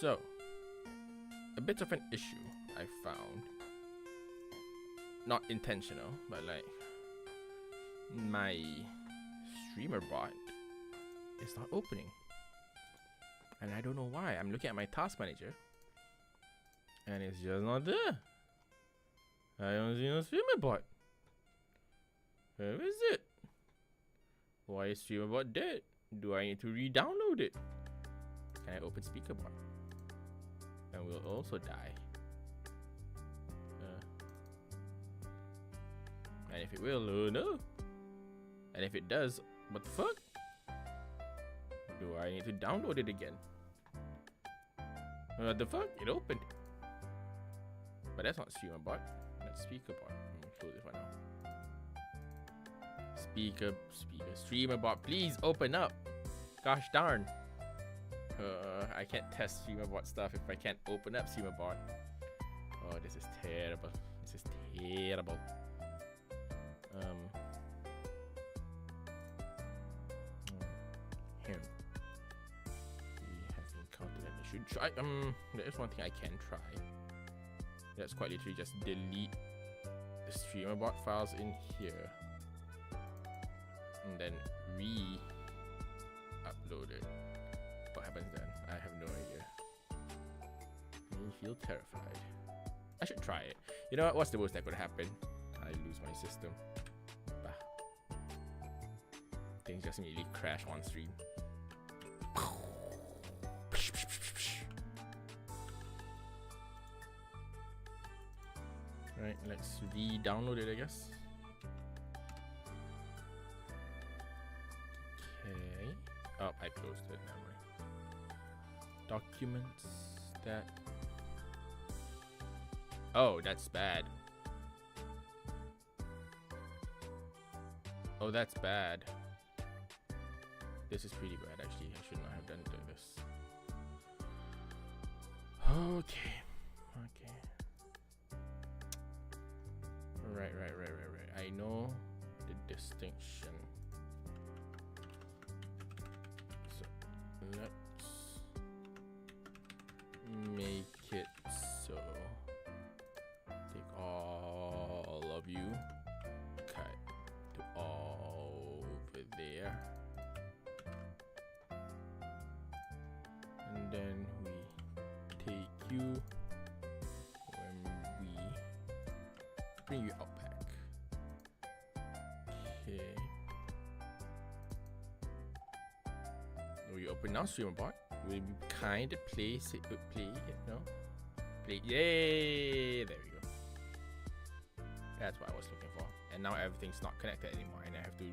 So, a bit of an issue I found. Not intentional, but like my streamer bot is not opening. And I don't know why. I'm looking at my task manager and it's just not there. I don't see no streamer bot. Where is it? Why is streamer bot dead? Do I need to re-download it? Can I open speaker bot? And we'll also die. And if it will, oh no. And if it does, what the fuck? Do I need to download it again? What the fuck? It opened. But that's not streamer bot. That's speaker bot. Let me close it for now. Speaker, streamer bot, please open up. Gosh darn. I can't test streamer bot stuff if I can't open up streamer bot. Oh, this is terrible. This is terrible. Him. We have encountered an issue. Try. There is one thing I can try. That's quite literally just delete the streamer bot files in here and then re-upload it. What happens then? I have no idea. I feel terrified. I should try it. You know what? What's the worst that could happen? I lose my system. Bah. Things just immediately crash on stream. Right, let's re-download it, I guess. Okay. Oh, I closed it. Never mind. Documents that. Oh, that's bad. Oh, that's bad. This is pretty bad, actually. I should not have done this. Okay. Okay. Right. I know the distinction. So let's make it so. Take all of you, cut to over there, and then we take you when we bring you out back. Okay. We open now, streamer bot. We kind of place it, play it, no? Play, yay! There we go. That's what I was looking for. And now everything's not connected anymore, and I have to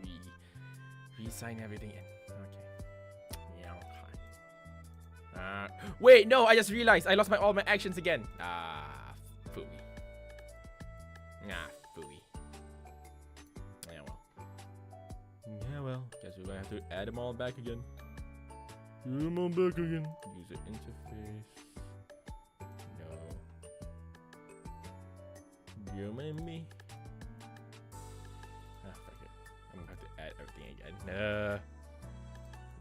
re-sign everything in. Okay. Yeah. Wait, no! I just realized I lost all my actions again. Phooey. Phooey. Yeah, well. Guess we're gonna have to add them all back again. Add them all back again. User interface. No. You and me. Fuck it. I'm gonna have to add everything again.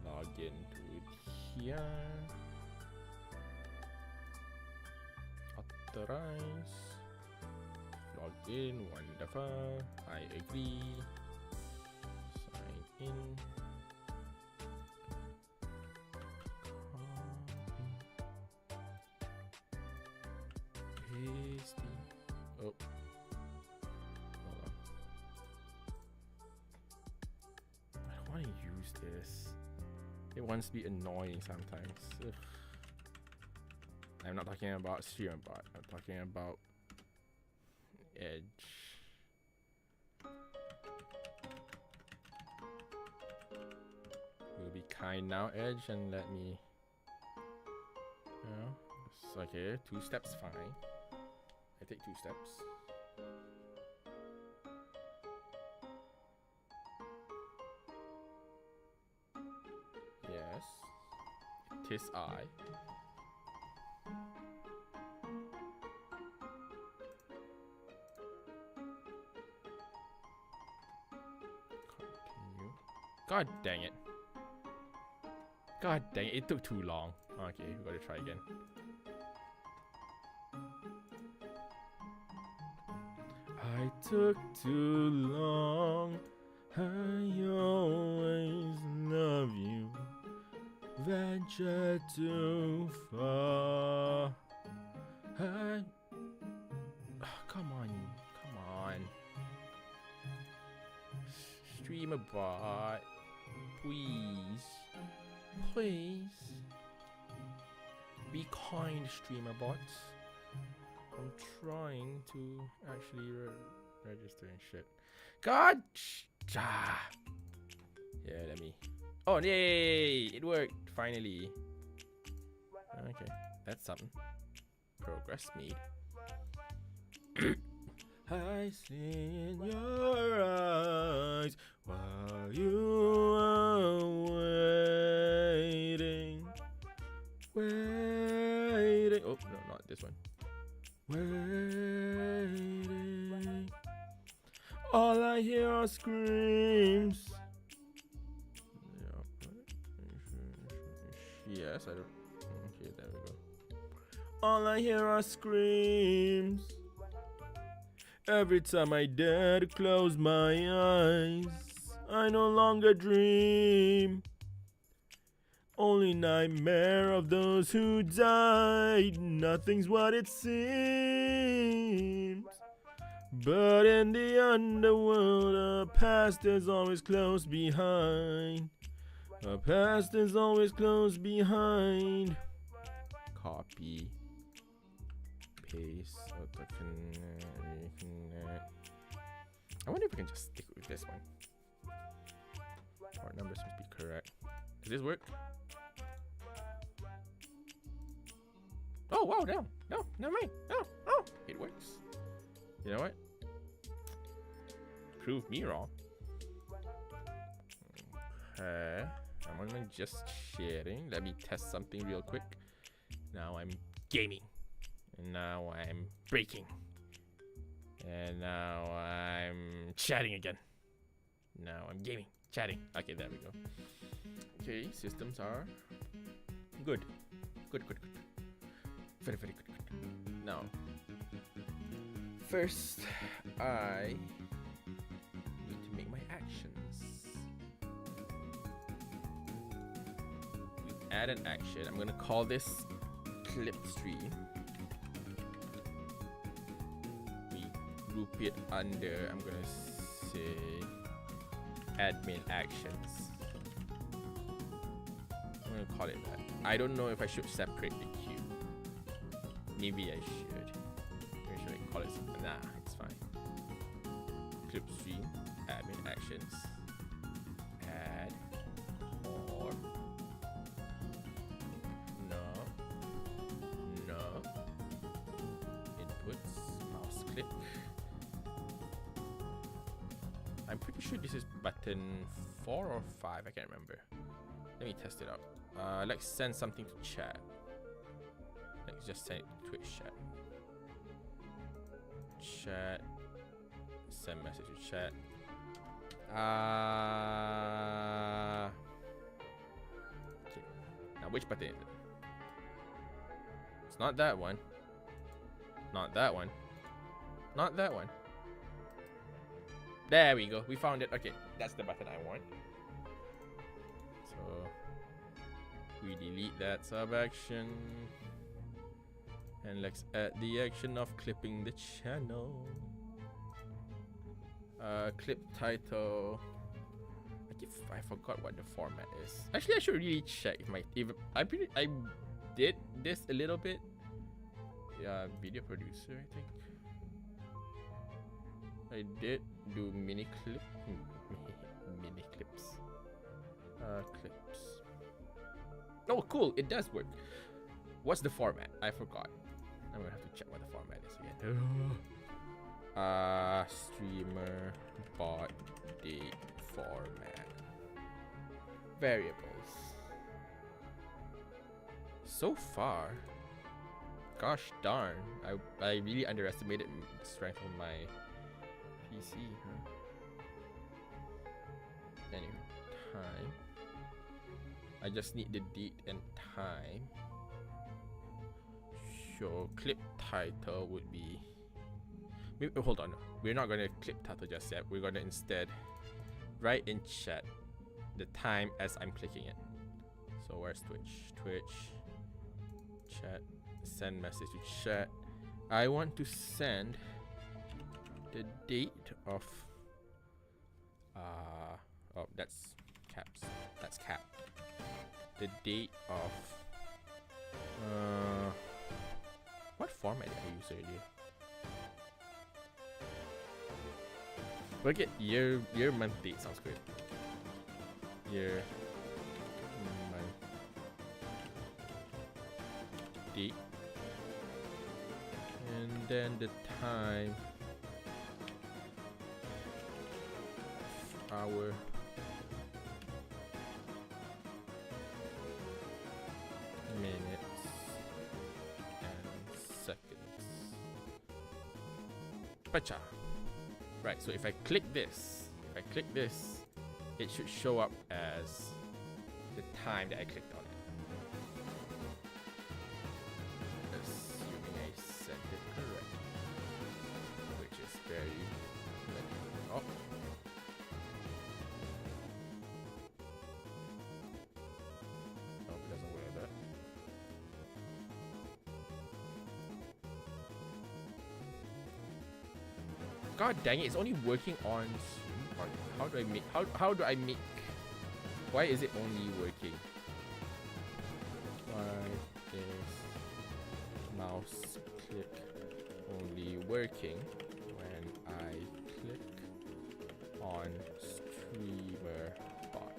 Log into it here. Authorize. Log in. Wonderful. I agree. Sign in. Pasty. Oh. Hold on. I don't want to use this. It wants to be annoying sometimes. Ugh. I'm not talking about streamer bot. I'm talking about Edge. We'll be kind now, Edge, and let me. It's okay. 2 steps, fine. I take 2 steps. Yes. Tis I. Continue. God dang it. God dang it. It took too long. Okay, we gotta try again. I took too long. I always love you. Venture too far. I... Oh, come on. Streamer bot. Please. Be kind, streamer bots. I'm trying to actually register and shit. God! Yeah, let me. Oh, yay! It worked, finally. Okay, that's something. Progress made. I see in your eyes while you are waiting. Waiting. Oh, no, not this one. Waiting. All I hear are screams. Yes, I don't. Okay, there we go. All I hear are screams. Every time I dare to close my eyes, I no longer dream. Only nightmare of those who died. Nothing's what it seems. But in the underworld, a past is always close behind. A past is always close behind. Copy. Paste. I wonder if we can just stick with this one. Part numbers must be correct. Does this work? Oh wow, no, never mind. No, it works. You know what? Prove me wrong. Okay, I'm only just sharing. Let me test something real quick. Now I'm gaming, and now I'm breaking, and now I'm chatting again. Now I'm gaming, chatting. Okay, there we go. Okay, systems are good. Very good. Now, first I need to make my actions. We add an action. I'm gonna call this clip stream. We group it under, I'm gonna say admin actions. I'm gonna call it that. I don't know if I should separate the queue. Maybe I should. Maybe should I call it something? Nah, it's fine. Clip stream, admin actions, add, or no, inputs, mouse click. I'm pretty sure this is button 4 or 5. I can't remember. Let me test it out. Let's send something to chat. Let's just send it to Twitch chat. Chat. Send message to chat. Okay. Now which button is it? It's not that one. Not that one. Not that one. There we go. We found it. Okay, that's the button I want. So we delete that sub action. And let's add the action of clipping the channel. Clip title. I forgot what the format is. Actually, I should really check if I did this a little bit. Yeah, video producer, I think. I did do mini clips. Clips. Oh, cool! It does work. What's the format? I forgot. I'm gonna have to check what the format is again. Streamer bot date format variables. So far, gosh darn, I really underestimated the strength of my PC. Anyway, time. I I just need the date and time. Sure, clip title would be. Hold on, we're not gonna clip title just yet. We're gonna instead write in chat the time as I'm clicking it. So where's Twitch? Twitch, chat, send message to chat. I want to send the date of oh, that's caps. That's cap. The date of what format did I use earlier? Look at year, month, date sounds great. Year, month, date, and then the time, hour, minutes, and seconds. Pacha. Right, so if I click this, it should show up as the time that I clicked on it. Assuming I set it correct, which is very. Oh. No, it doesn't work like that. God dang it, it's only working on. How do I make. How do I make. Why is it only working? Why is mouse click only working when I click on streamer bot?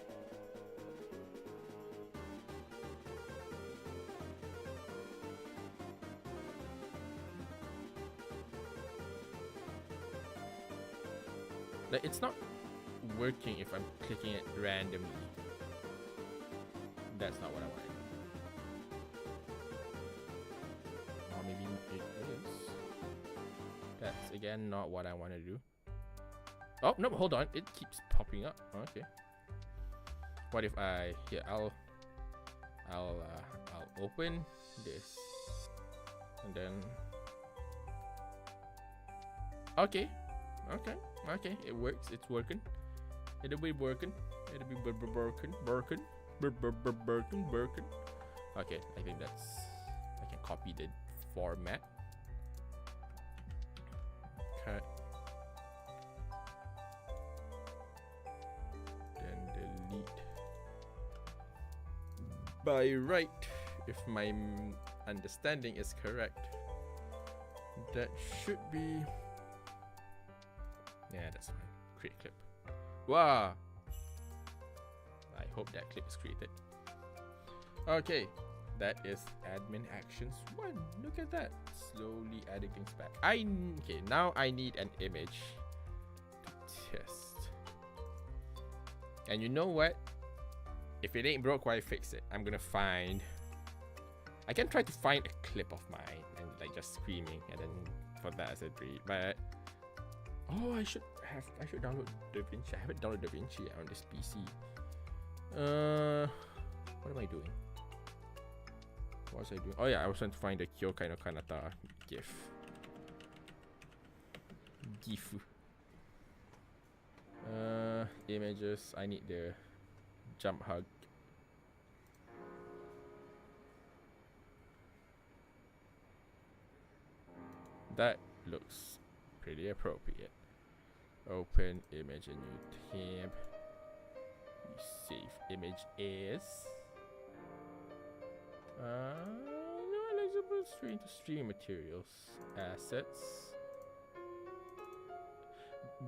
Like, it's not working if I'm clicking it randomly. That's not what I wanted. Or maybe it is. That's again not what I want to do. Oh no, hold on, it keeps popping up. Okay. What if I I'll open this and then okay, it works. It's working. It'll be working. It'll be working. Okay, I think that's. I can copy the format. Cut. Then delete. By right, if my understanding is correct, that should be. Yeah, that's fine. Create clip. Wow. I hope that clip is created. Okay, that is admin actions 1. Look at that. Slowly adding things back. Okay, now I need an image to test. And you know what? If it ain't broke, why fix it? I'm gonna find. I can try to find a clip of mine and like just screaming, and then for that as a breed. But oh, I should download DaVinci. I haven't downloaded DaVinci yet on this PC. What am I doing? What was I doing? Oh yeah, I was trying to find the Kyokai no Kanata GIF. Images. I need the jump hug. That looks pretty appropriate. Open image, a new tab. Save image as no eligible stream to stream materials. Assets.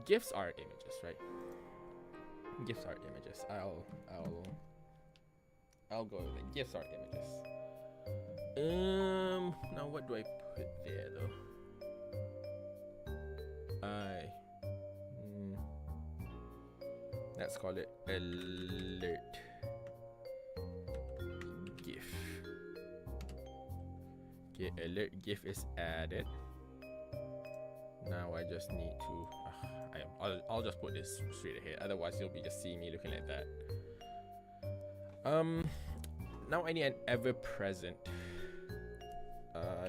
GIFs are images, right? GIFs are images. I'll go with it. GIFs are images. Now what do I put there though? Let's call it alert GIF. Okay, alert GIF is added. Now I just need to. I'll just put this straight ahead. Otherwise, you'll be just seeing me looking like that. now I need an ever-present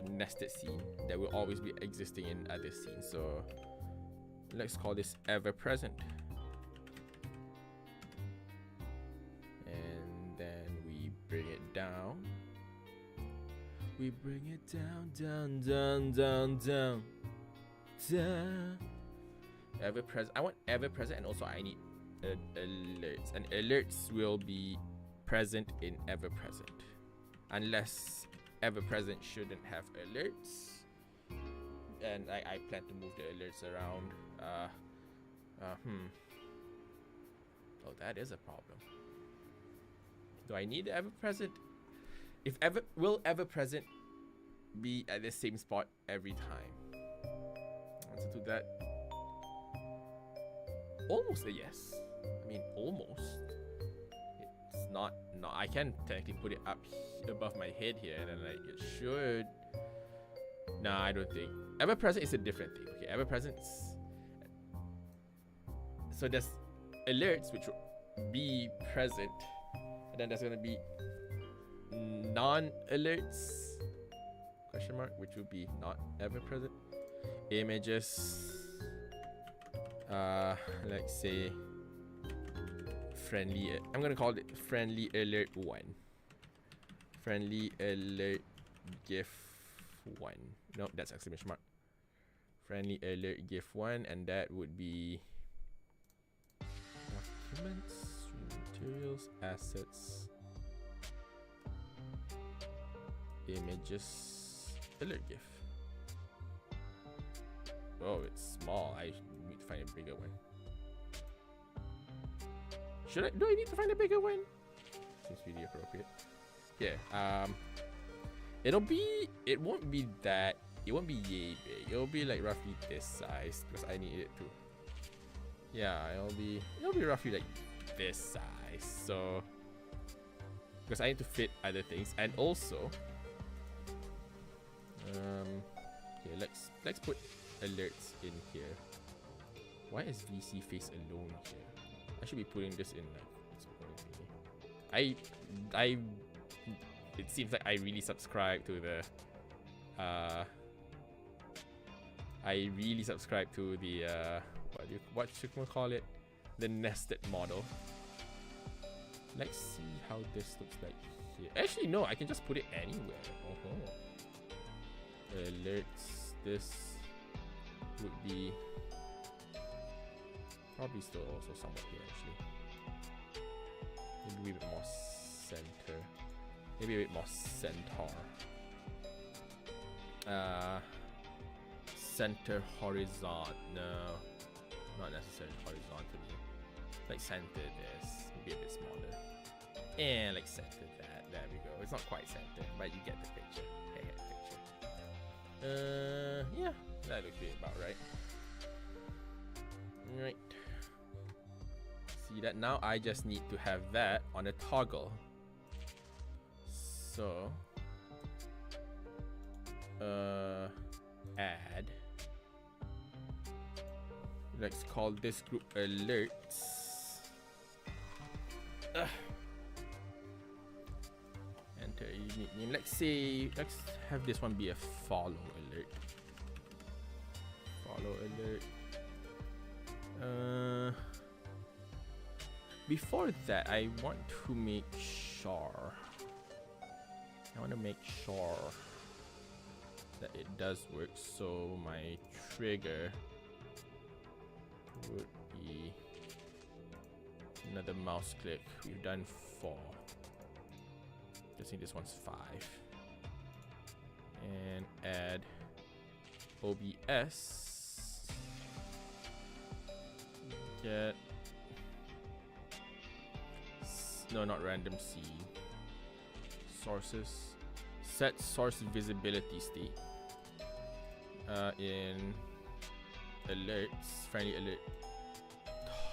nested scene that will always be existing in other scenes. So let's call this ever-present. And then we bring it down. We bring it down, down, down, down, down, down. Ever-present. I want ever-present, and also I need alerts. And alerts will be present in ever-present, unless ever-present shouldn't have alerts. And I plan to move the alerts around. Oh, that is a problem. Do I need the ever-present? If will ever-present be at the same spot every time? Answer to that, almost a yes. I mean, almost. It's not. No, I can technically put it up above my head here, and then like it should. Nah, I don't think. Ever-present is a different thing. Okay, ever-present's. So there's alerts which will be present, and then there's gonna be non-alerts question mark, which will be not ever-present. Images, let's say friendly. I'm gonna call it friendly alert 1. Friendly alert GIF 1. No, that's exclamation mark. Friendly alert GIF 1, and that would be documents, materials, assets, images, alert GIF. Oh, it's small. I need to find a bigger one. Do I need to find a bigger one? Seems really appropriate. Yeah. It won't be yay big. It'll be like roughly this size because I need it to. Yeah, it'll be roughly like this size. So because I need to fit other things, and also yeah, let's put alerts in here. Why is VC face alone here? I should be putting this in like its own thing. It seems like I really subscribe to the what should we call it, the nested model. Let's see how this looks like here. Actually no, I can just put it anywhere. Alerts, this would be probably still also somewhat here actually. Maybe a bit more center. Maybe a bit more centaur. Center horizontal. No, not necessarily horizontally. Like center this. Maybe a bit smaller. And like center that. There we go. It's not quite center, but you get the picture. Yeah, that looks about right. Right. See that now? I just need to have that on a toggle. So, add. Let's call this group alerts. Enter unique name. Let's have this one be a follow alert. Follow alert. Before that, I want to make sure. That it does work. So my trigger would be another mouse click. We've done 4. I think this one's 5. And add OBS. Get no, not random seed. Sources. Set source visibility state. In alerts, friendly alert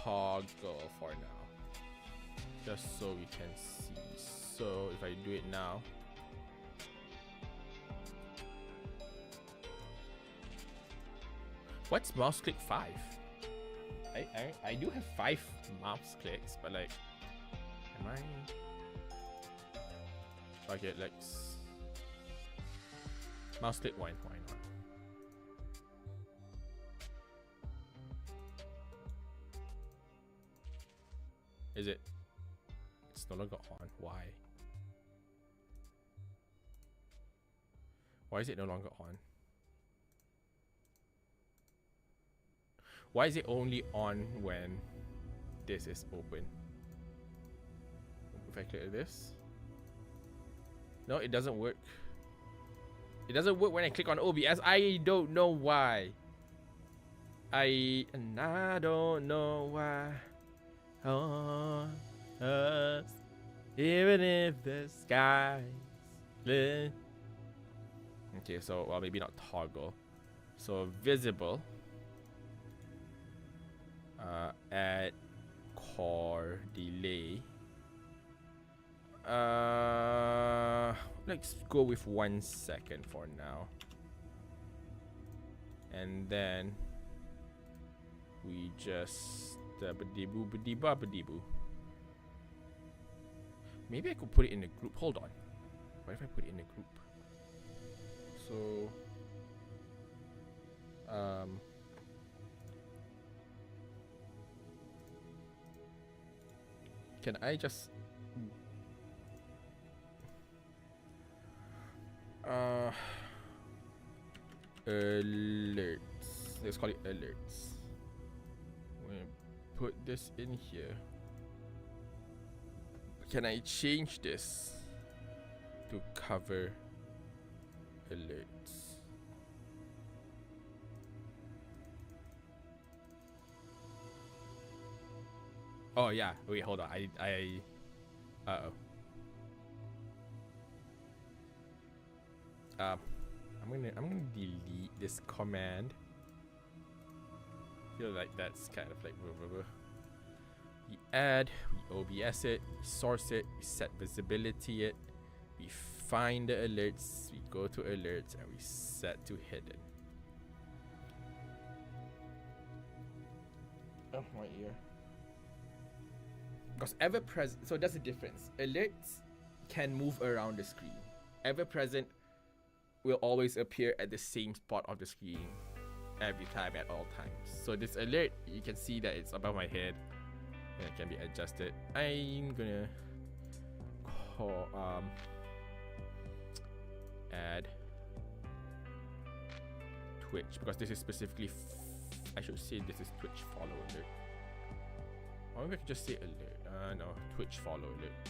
toggle for now, just so we can see. So if I do it now, what's mouse click 5? I do have 5 mouse clicks, but like, am I? Okay, let's mouse click why not? Is it? It's no longer on. Why? Why is it no longer on? Why is it only on when this is open? If I click this. No, it doesn't work. It doesn't work when I click on OBS. I don't know why. I don't know why. On us, even if the sky's lit. Okay, so well, maybe not toggle. So visible. Add core delay. Let's go with 1 second for now, and then we just maybe I could put it in a group. Hold on, what if I put it in a group? So can I just alerts, let's call it alerts. I'm gonna put this in here. Can I change this to cover alerts? Oh yeah, wait, hold on. Uh-oh. I'm gonna delete this command. Feel like that's kind of like we add, we OBS it, we source it, we set visibility it, we find the alerts, we go to alerts, and we set to hidden. Oh, my ear. Because ever present, so that's the difference. Alerts can move around the screen. Ever present will always appear at the same spot of the screen every time at all times. So this alert, you can see that it's above my head and it can be adjusted. I'm gonna call add Twitch, because this is specifically I should say this is Twitch follow alert. Or maybe I could just say alert. No, Twitch follow alert.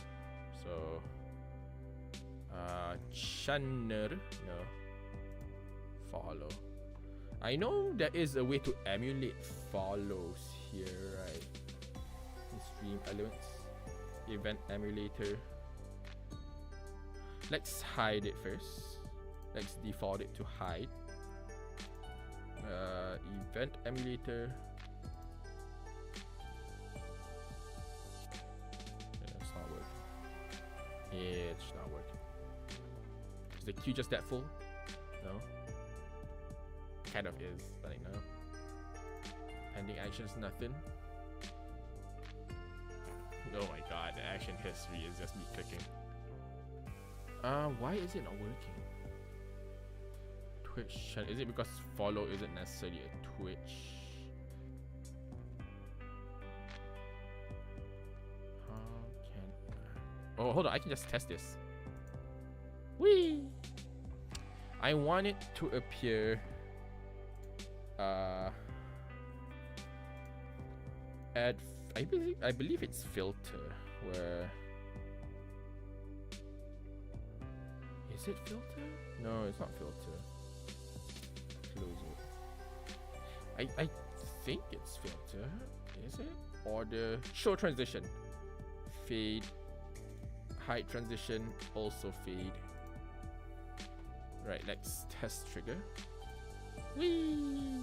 So channel, no, follow. I know there is a way to emulate follows here, right? In stream elements, event emulator. Let's hide it first. Let's default it to hide. Event emulator. Yeah, it's not working. Yeah, it's not working. Is the queue just that full? No. Kind of is, but like no. Pending actions, nothing. Oh my god, the action history is just me clicking. Why is it not working? Twitch, is it because follow isn't necessarily a Twitch? How can I... Oh, hold on, I can just test this. Whee! I want it to appear add, I believe it's filter, where is it filter? No, it's not filter. Close it. I think it's filter. Is it? Or the show transition, fade, hide transition, also fade. Right, let's test trigger. Whee!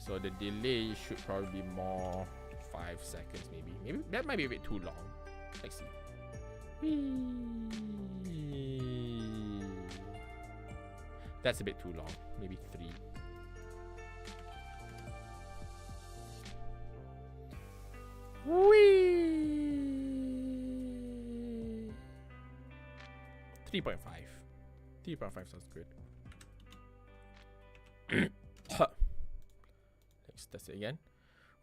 So the delay should probably be more 5 seconds, maybe. Maybe that might be a bit too long. Let's see. Whee! That's a bit too long. Maybe 3. Whee! 3.5. 3.5 sounds good. Let's test it again.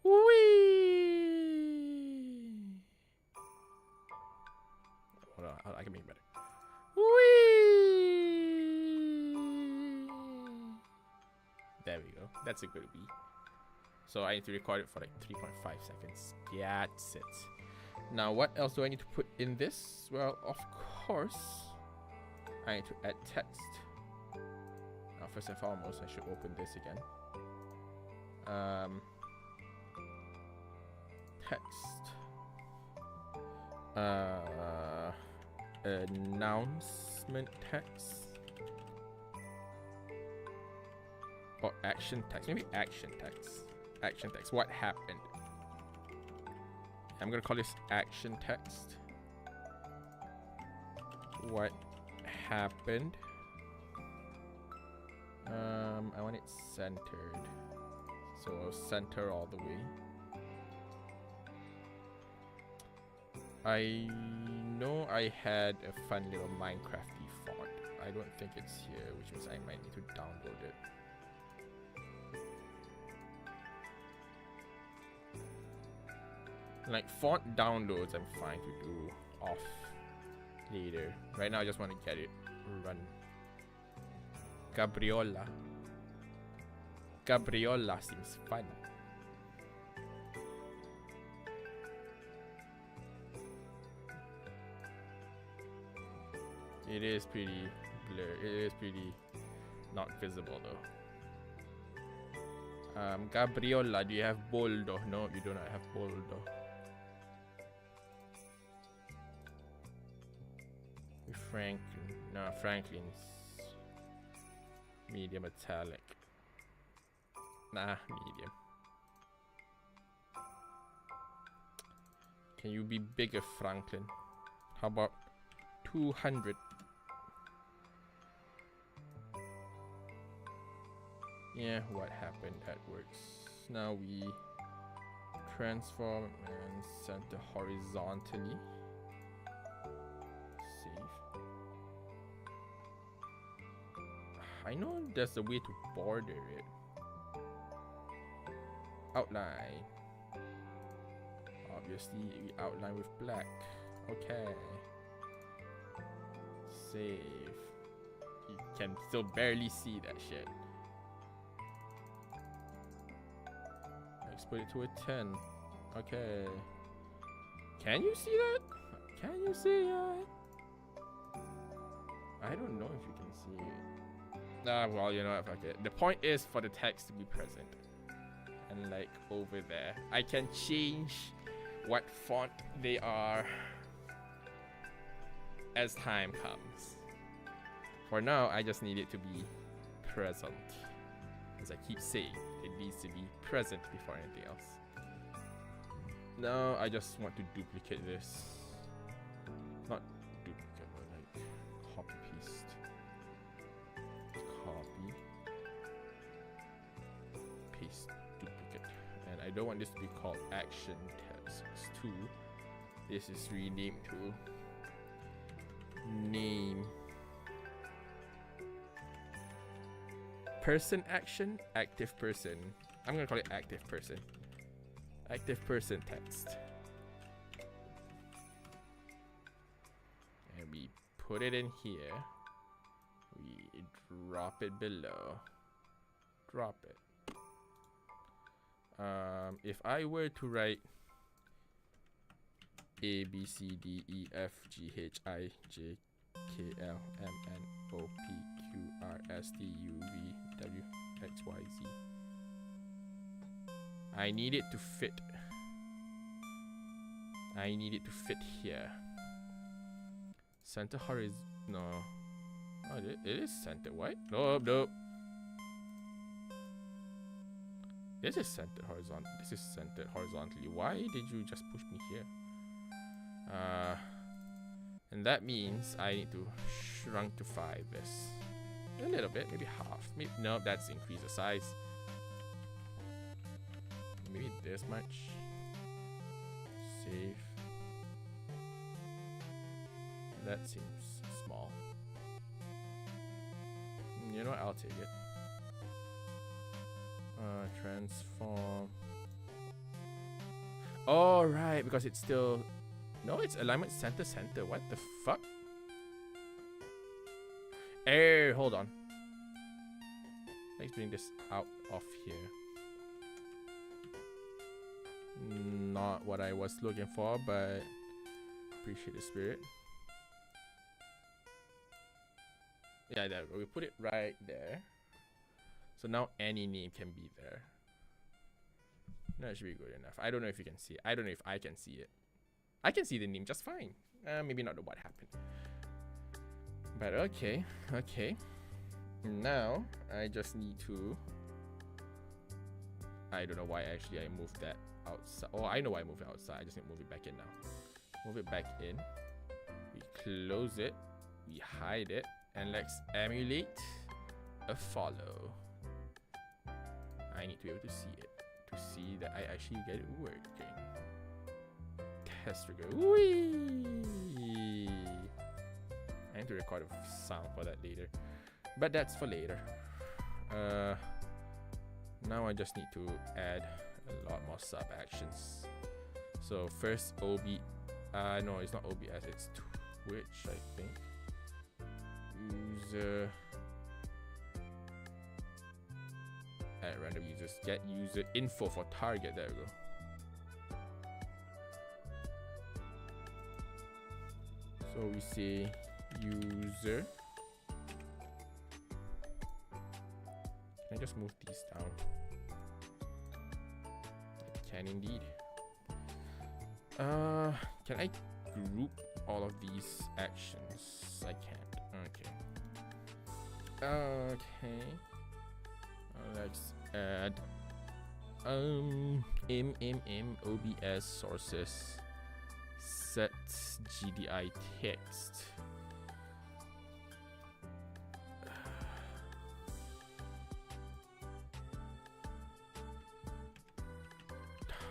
Whee! Hold on, I can make it better. Whee! There we go. That's a good wee. So I need to record it for like 3.5 seconds. That's it. Now what else do I need to put in this? Well, of course, I need to add text. Now first and foremost, I should open this again. Text. Announcement text. Or action text. Maybe action text. Action text. What happened? I'm gonna call this action text. What happened? I want it centered. So I'll center all the way. I know I had a fun little Minecrafty font. I don't think it's here, which means I might need to download it. Like font downloads, I'm fine to do off later. Right now, I just want to get it run. Gabriola. Gabriola seems fun. It is pretty blurred. It is pretty not visible though. Gabriola, do you have boldo? No, you do not have boldo. Franklin. No, Franklin's medium italic. Nah, medium. Can you be bigger, Franklin? How about 200? Yeah, what happened? That works. Now we transform and center horizontally. I know there's a way to border it. Outline. Obviously, we outline with black. Okay. Save. You can still barely see that shit. Let's put it to a 10. Okay. Can you see that? Can you see it? I don't know if you can see it. Well, you know what, fuck it. The point is for the text to be present. And like over there, I can change what font they are as time comes. For now, I just need it to be present. As I keep saying, it needs to be present before anything else. Now, I just want to duplicate this. Not duplicate, but like copy paste. Copy, paste, duplicate, and I don't want this to be called action text 2. This is renamed to name person action active person. I'm gonna call it active person. Active person text, and we put it in here. We drop it below. Drop it. If I were to write A, B, C, D, E, F, G, H, I, J, K, L, M, N, O, P, Q, R, S, T, U, V, W, X, Y, Z. I need it to fit. I need it to fit here. Center horizon. No. Oh, it is centered. What? Nope, nope. This is centered horizontal. This is centered horizontally. Why did you just push me here? And that means I need to shrunkify this a little bit, maybe half. Maybe no, that's increase the size. Maybe this much. Save. That seems small. You know what? I'll take it. Transform. Oh, right, because it's still... No, it's alignment center. What the fuck? Hey, hold on. Let's bring this out of here. Not what I was looking for, but appreciate the spirit. Yeah, there we go. We put it right there. So now any name can be there. That should be good enough. I don't know if you can see it. I don't know if I can see it. I can see the name just fine. Maybe not what happened. But okay. Now I just need to... I don't know why actually I moved that outside. Oh, I know why I moved it outside. I just need to move it back in now. Move it back in. We close it. We hide it. And let's emulate a follow. I need to be able to see it. To see that I actually get it working. Test trigger. Whee! I need to record a sound for that later. But that's for later. Now I just need to add a lot more sub actions. So first OB, no, it's not OBS, it's Twitch, I think. User, add random users, get user info for target. There we go. So we say user. Can I just move these down? I can indeed. Can I group all of these actions? I can't. Okay. Let's add OBS sources set GDI text.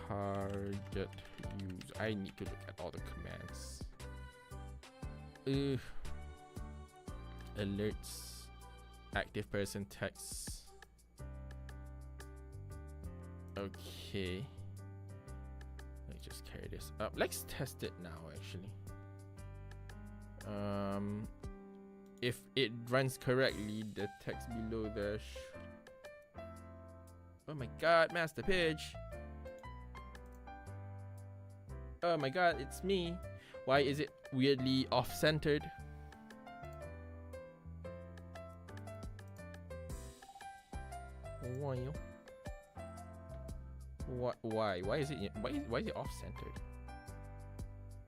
Target use. I need to look at all the commands. Alerts. Active person text. Okay. Let me just carry this up. Let's test it now actually. If it runs correctly, the text below there. Oh my god, Master Pidge. Oh my god, it's me. Why is it weirdly off-centered? Why is it off-centered?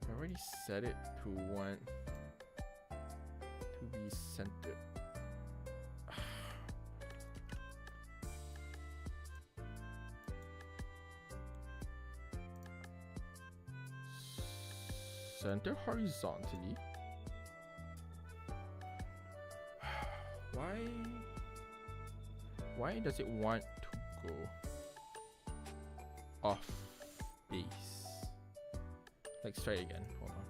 I already set it to want to be centered. Center horizontally. Why does it want to go off base? Let's try again. Hold on.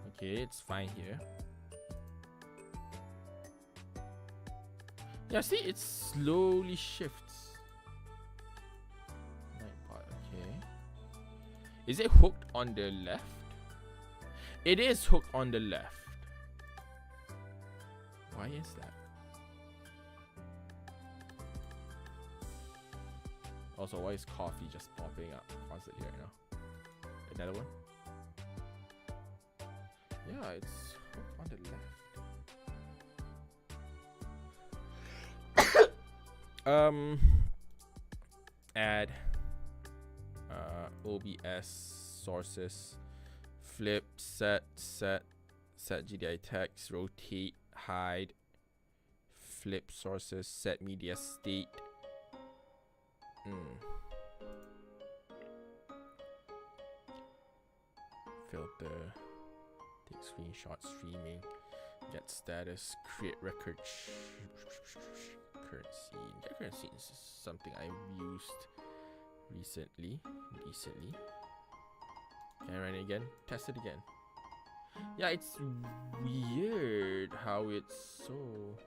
Okay, it's fine here. Yeah, see, it slowly shifts. Okay. Is it hooked on the left? It is hooked on the left. Why is that? Also, why is coffee just popping up constantly right now? Another one? Yeah, it's hooked on the left. Add OBS sources, flip, set GDI text, rotate, hide, flip sources, set media state. Filter, take screenshot, streaming, get status, create record, current scene. That current scene is something I've used recently. Can I run it again? Test it again. Yeah, it's weird how it's so...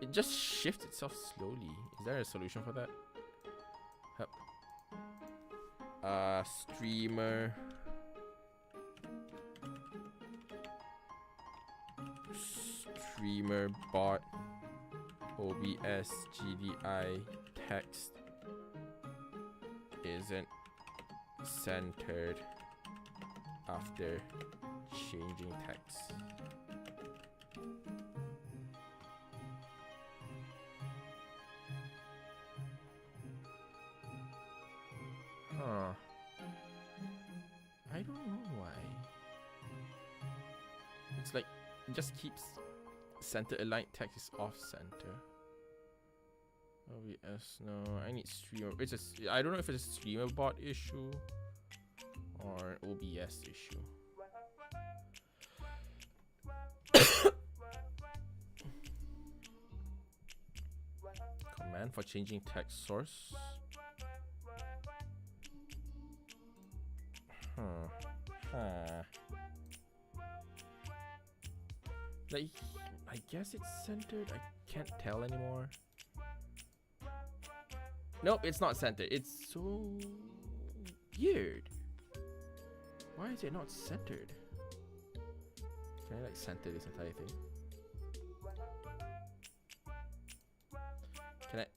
It just shifts itself slowly. Is there a solution for that? Streamer. Streamer bot. OBS GDI text isn't centered after changing text. Huh. I don't know why. It's like it just keeps center aligned text is off center. OBS, no, I need streamer. It's a, I don't know if it's a streamer bot issue or an OBS issue. Command for changing text source. Like, I guess it's centered. I can't tell anymore. Nope, it's not centered. It's so weird. Why is it not centered? Can I like center this entire thing?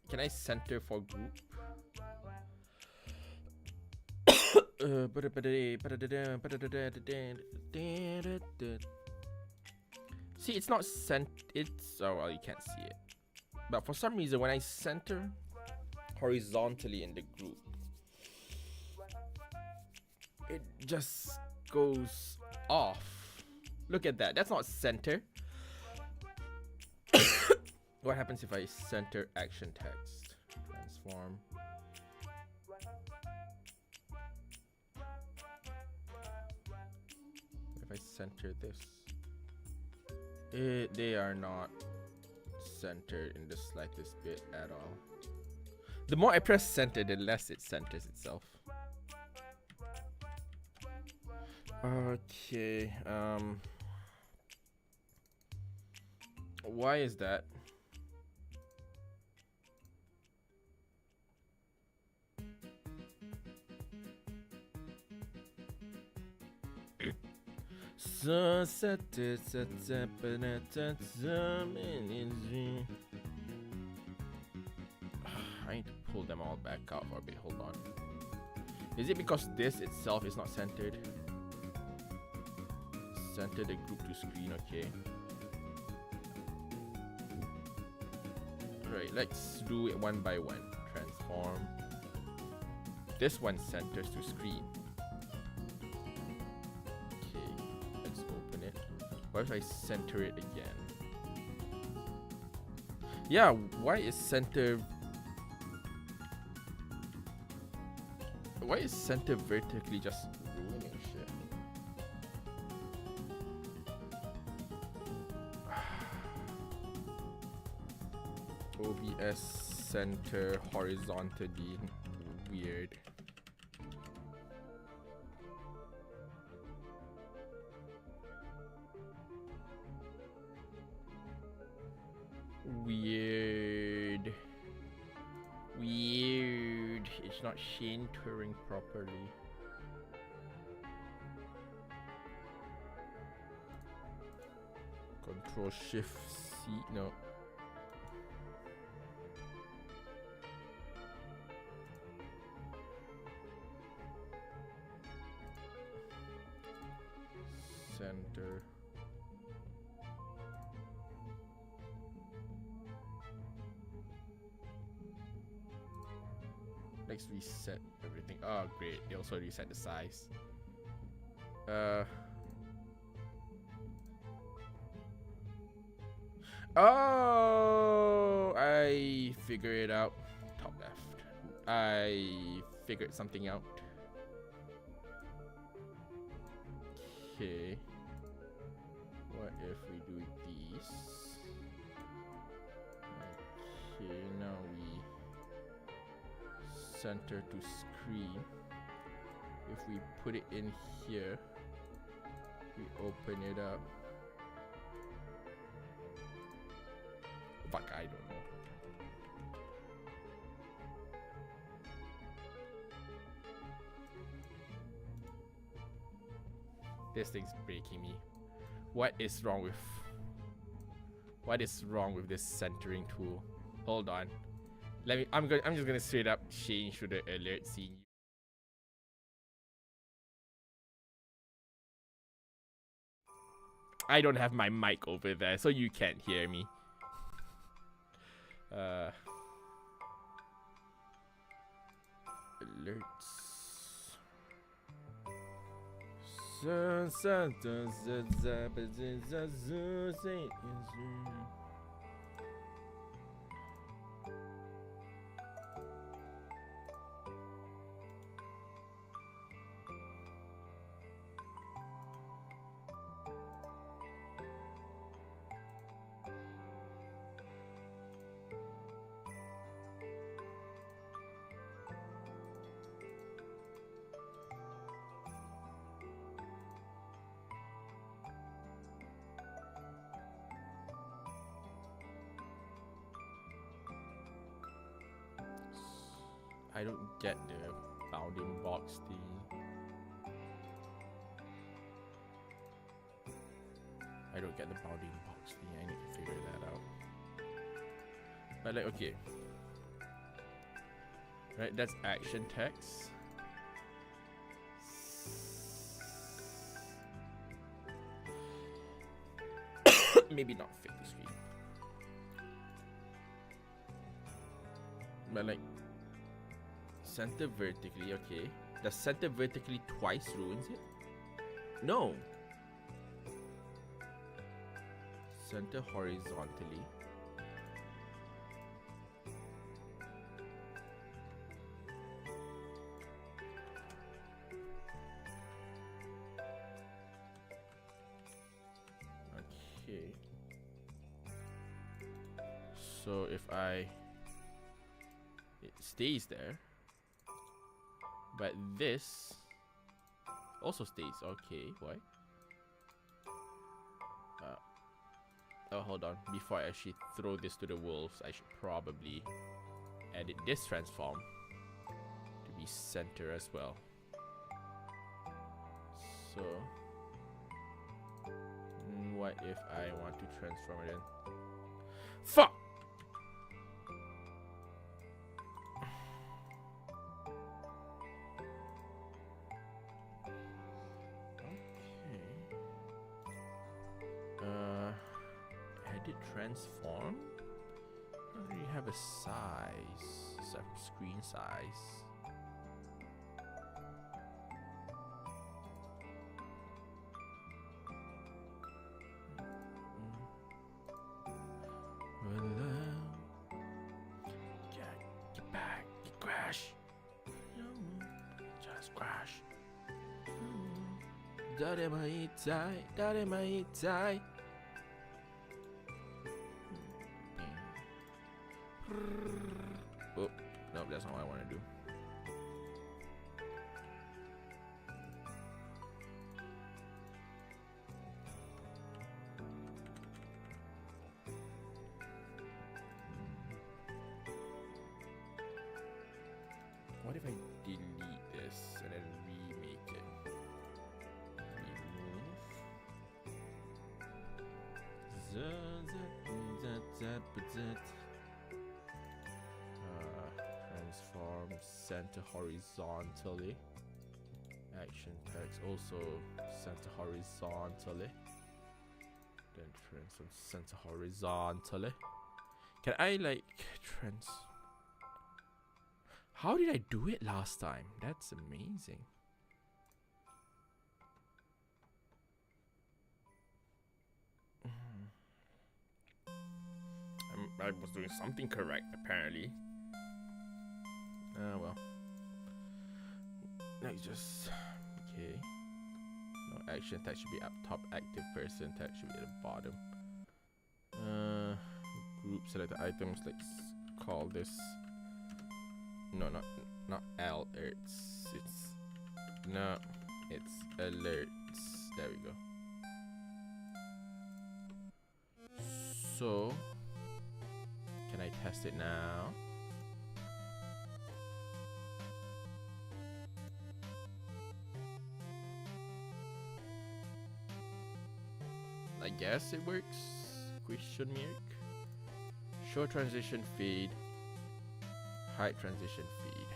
Can I center for group? See, it's not cent. It's oh well, you can't see it. But for some reason, when I center horizontally in the group, it just goes off. Look at that. That's not center. What happens if I center action text? Transform. If I center this, they are not centered in the slightest bit at all. The more I press center, the less it centers itself. Okay, why is that? I need to pull them all back out for a bit. Hold on. Is it because this itself is not centered? Center the group to screen, okay. Right, let's do it one by one. Transform. This one centers to screen. What if I center it again? Yeah, why is center vertically just ruining shit? OBS center horizontally weird. Weird. It's not centering properly. Control Shift C. No. Center. Let's reset everything. Oh, great. They also reset the size. Oh, I figured it out. Top left. I figured something out. Okay. What if we do these? Okay, now we center to screen. If we put it in here, we open it up. Fuck, I don't know. This thing's breaking me. What is wrong with this centering tool? Hold on. I'm just gonna straight up change to the alert scene. I don't have my mic over there, so you can't hear me. Alerts. I don't get the bounding box thing. I don't get the bounding box thing. I need to figure that out. But like, okay. Right, that's action text. Maybe not fit the screen. But like, center vertically, okay. Does center vertically twice ruins it? No. Center horizontally. Okay. So if it stays there. But this also stays. Okay, why? Oh, hold on. Before I actually throw this to the wolves, I should probably edit this transform to be center as well. So, what if I want to transform it in? Fuck! Transform? I don't really have a size, except screen size. Get back, get crash. Just crash. Die. Oh, no, that's not what I want to do. What if I delete this and then remake it? Remove. Transform center horizontally. Action text also center horizontally. Then transform center horizontally. Can I like How did I do it last time? That's amazing. I was doing something correct apparently. Well. Let's just okay. No, action text should be up top, active person text should be at the bottom. Group selected items, let's call this not alerts. It's alerts. There we go. So, can I test it now? I guess it works. Question mark. Show transition feed. Hide transition feed.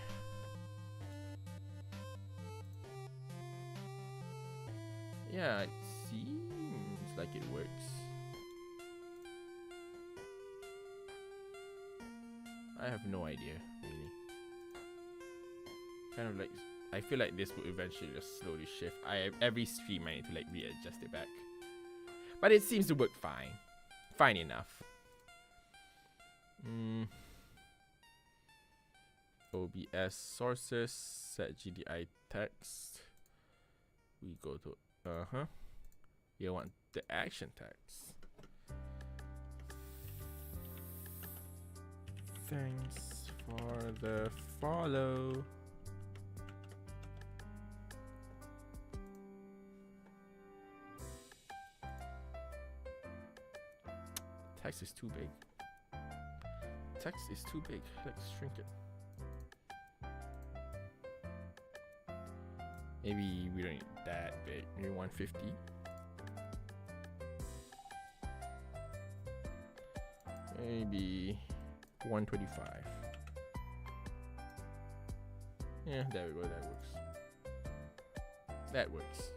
Yeah, it seems like it works. I have no idea, really. Kind of like, I feel like this will eventually just slowly shift. Every stream I need to like readjust it back. But it seems to work fine. Fine enough. OBS sources, set GDI text. We go to, you want the action text. Thanks for the follow. Text is too big. Text is too big. Let's shrink it. Maybe we don't need that big. Maybe 150. Maybe 125. Yeah, there we go. That works. That works.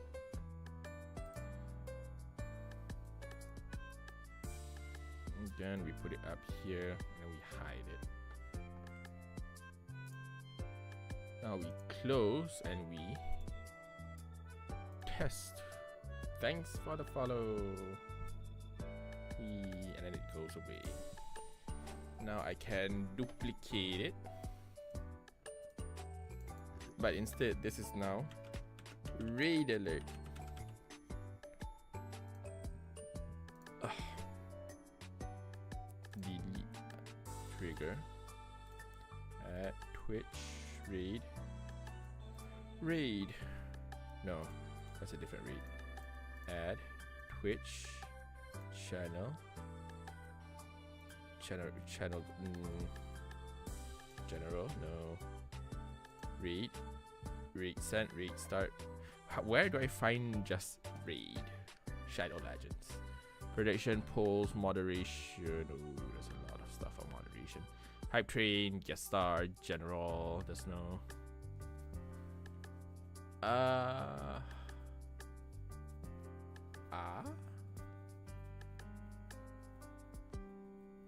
And then we put it up here and we hide it. Now we close and we test. Thanks for the follow. And then it goes away. Now I can duplicate it, but instead this is now raid alert. Delete trigger at Twitch raid. No, that's a different raid. Add Twitch channel general, no. Raid sent, raid start. Where do I find just raid? Shadow Legends. Prediction, polls, moderation. Oh, there's a lot of stuff on moderation. Hype train, guest star, general, there's no.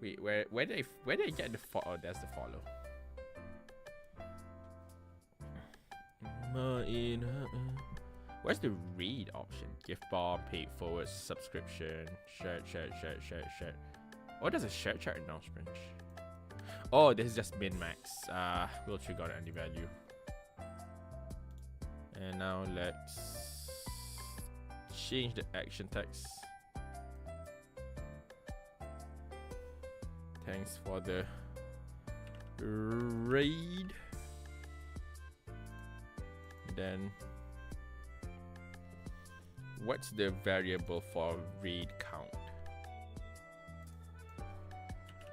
Wait, where did I get the follow? Oh, that's the follow. Where's the read option? Gift bomb, paid forward, subscription, share. Oh, there's a share chart announcement. Oh, this is just min max. We'll trigger the anti-value. And now let's change the action text. Thanks for the raid. Then what's the variable for raid count?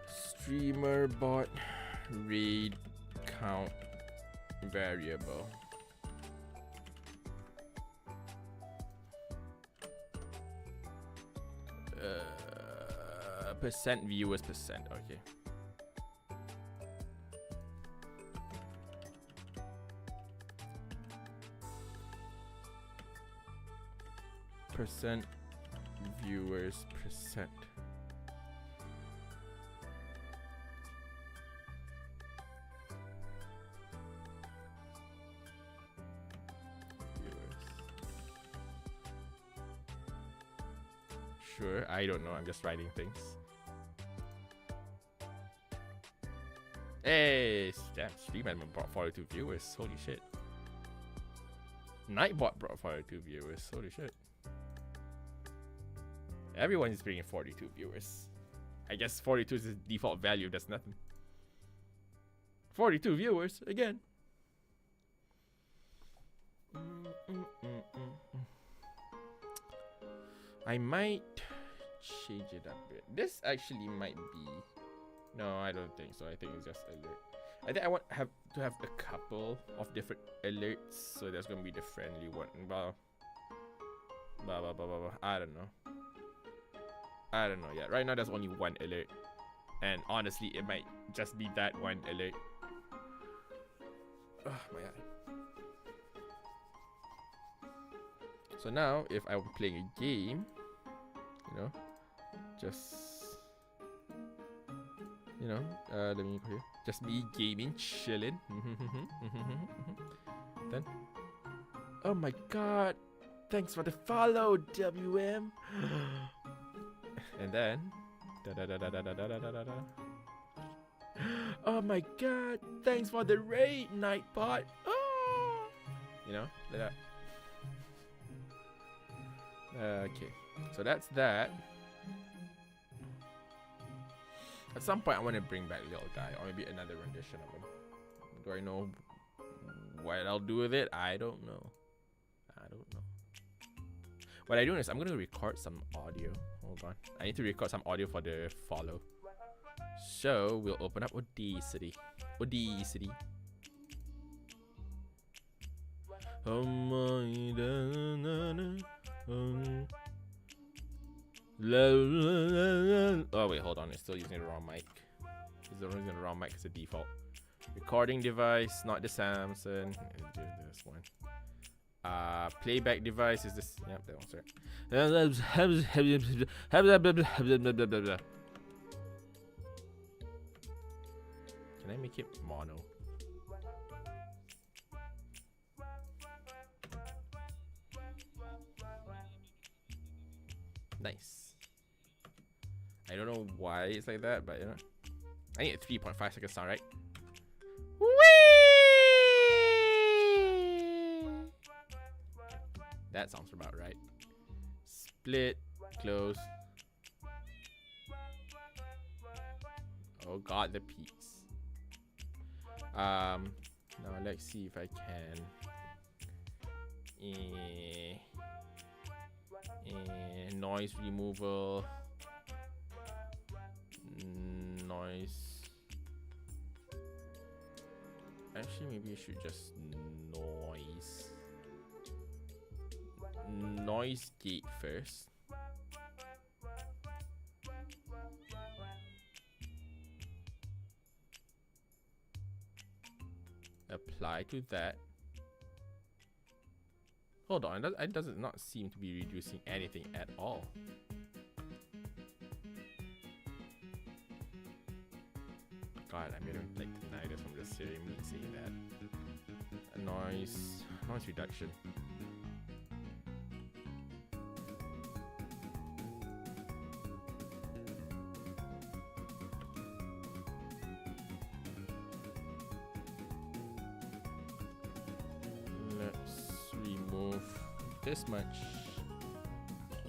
Streamer bot raid count variable. Percent viewers percent. Okay. Percent viewers percent. Sure, I don't know. I'm just writing things. Hey, damn, Streamman brought 42 viewers. Holy shit. Nightbot brought 42 viewers. Holy shit. Everyone is bringing 42 viewers. I guess 42 is the default value. That's nothing. 42 viewers again. I might change it up a bit. This actually might be. No, I don't think so. I think it's just alert. I think I want to have a couple of different alerts. So there's gonna be the friendly one. Blah. I don't know. Yeah, right now there's only one alert, and honestly, it might just be that one alert. Oh my god. So now, if I'm playing a game, you know, let me go here. Just me gaming, chilling. Then, oh my god, thanks for the follow, WM. And then, oh my god, thanks for the raid, Nightbot. Oh, you know, like that. Okay, so that's that. At some point, I want to bring back Little Guy, or maybe another rendition of him. Do I know what I'll do with it? I don't know. What I'm doing is I'm gonna record some audio. Hold on, I need to record some audio for the follow. So we'll open up Audacity. Oh wait, hold on. It's still using the wrong mic. It's using the wrong mic as a default. Recording device, not the Samsung. This one. Playback device is this. Yep, that one's right. Can I make it mono? Nice. I don't know why it's like that, but you know. I need a 3.5 second sound, right? That sounds about right. Split, close. Oh god, the peaks. Now let's see if I can. Noise removal. Noise. Actually, maybe I should just noise gate first. Apply to that. Hold on, it does not seem to be reducing anything at all. God, I'm gonna like deny this from just hearing me saying that. Noise reduction. This much,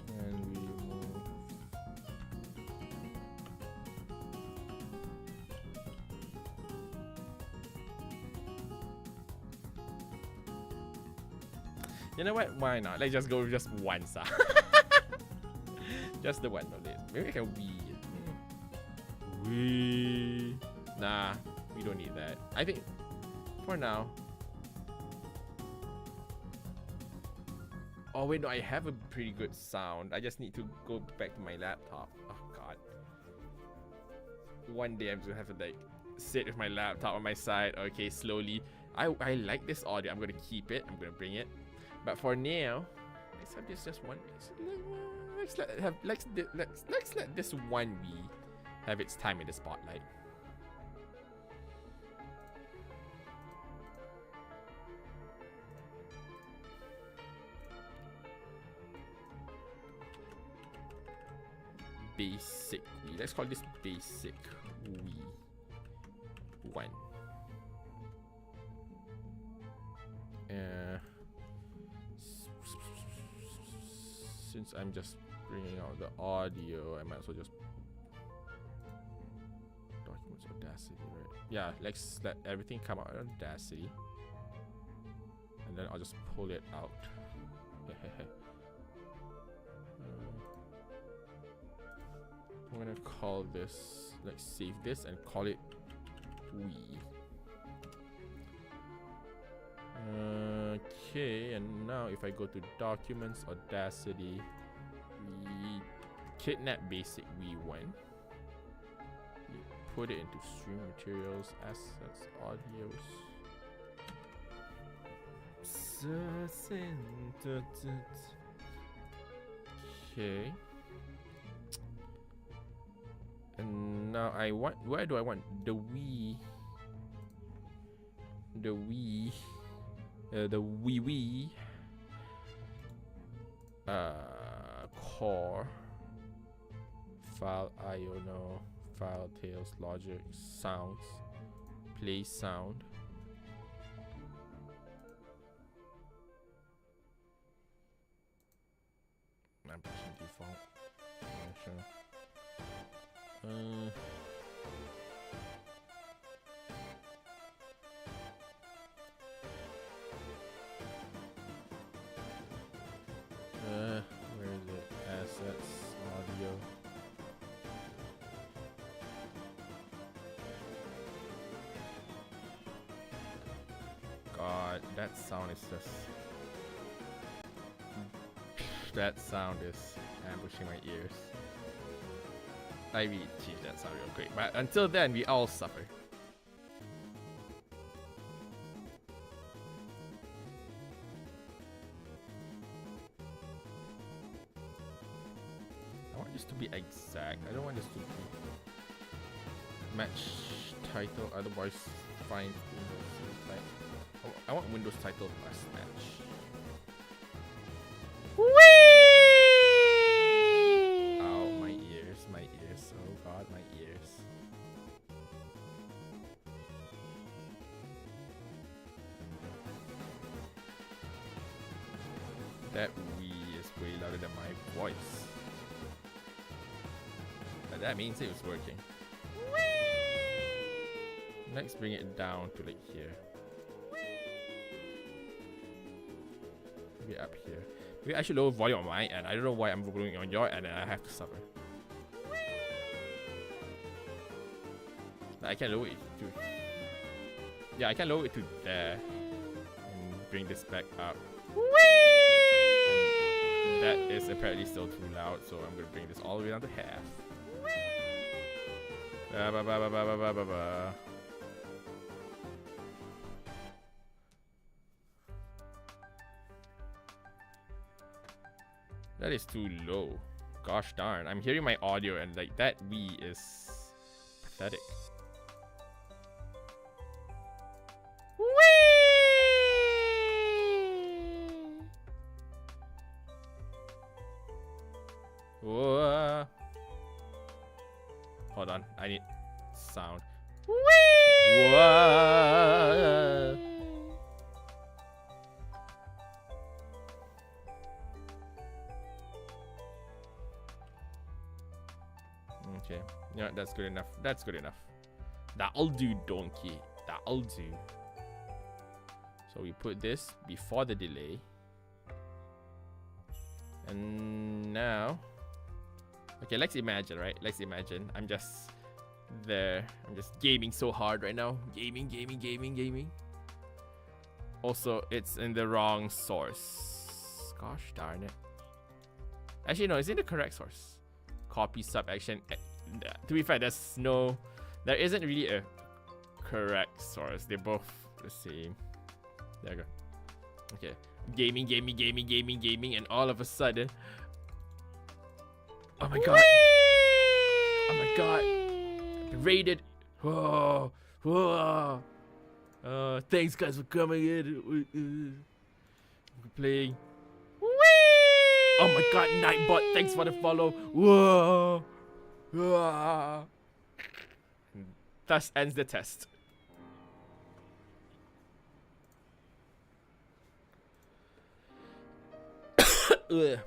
and we move you know what, why not, let's just go with just one sound. Just the one of this. Maybe I can nah, we don't need that. I think for now. Oh wait, no, I have a pretty good sound. I just need to go back to my laptop. Oh god. One day I'm just gonna have to like sit with my laptop on my side. Okay, slowly. I like this audio. I'm gonna keep it. I'm gonna bring it. But for now, let's have this just one. Let's let this one Wii have its time in the spotlight. Basic Wii. Let's call this basic Wii 1. Since I'm just bringing out the audio, I might as well just documents Audacity, right? Yeah, let's let everything come out on Audacity, and then I'll just pull it out. gonna call this, let's save this and call it Wii. Okay, and now if I go to Documents, Audacity, we kidnap basic Wii1. We put it into Stream Materials, Assets, Audios. Okay. And now I want, where do I want the Wii? The Wii core file IO, no file tails, logic, sounds, play sound. I'm pushing default. Yeah, sure. Where is it? Assets, audio. God, that sound is just. That sound is ambushing my ears. I really change that sound real quick, but until then, we all suffer. I want this to be exact. I don't want this to be match title, otherwise find Windows. Like, I want Windows title plus match. That Wii is way louder than my voice. But that means it was working. Whee! Next, bring it down to like here. Maybe up here. Maybe I should lower volume on my end. I don't know why I'm volume on your end and I have to suffer. I can lower it to. Yeah, I can lower it to there. And bring this back up. That is apparently still too loud, so I'm gonna bring this all the way down to half. That is too low. Gosh darn, I'm hearing my audio and like that Wii is pathetic. Whoa. Hold on, I need sound. Whoa. Okay, yeah, that's good enough. That's good enough. That'll do, donkey. That'll do. So we put this before the delay. And now, okay, let's imagine, right? Let's imagine I'm just there. I'm just gaming so hard right now. Gaming. Also, it's in the wrong source. Gosh darn it. Actually, no, it's in the correct source. Copy sub action. To be fair, there isn't really a correct source. They're both the same. There you go. Okay. Gaming, and all of a sudden, oh my god, raided. Whoa. Thanks guys for coming in. We're playing. Oh my god, Nightbot, thanks for the follow. Whoa. Thus ends the test. I'm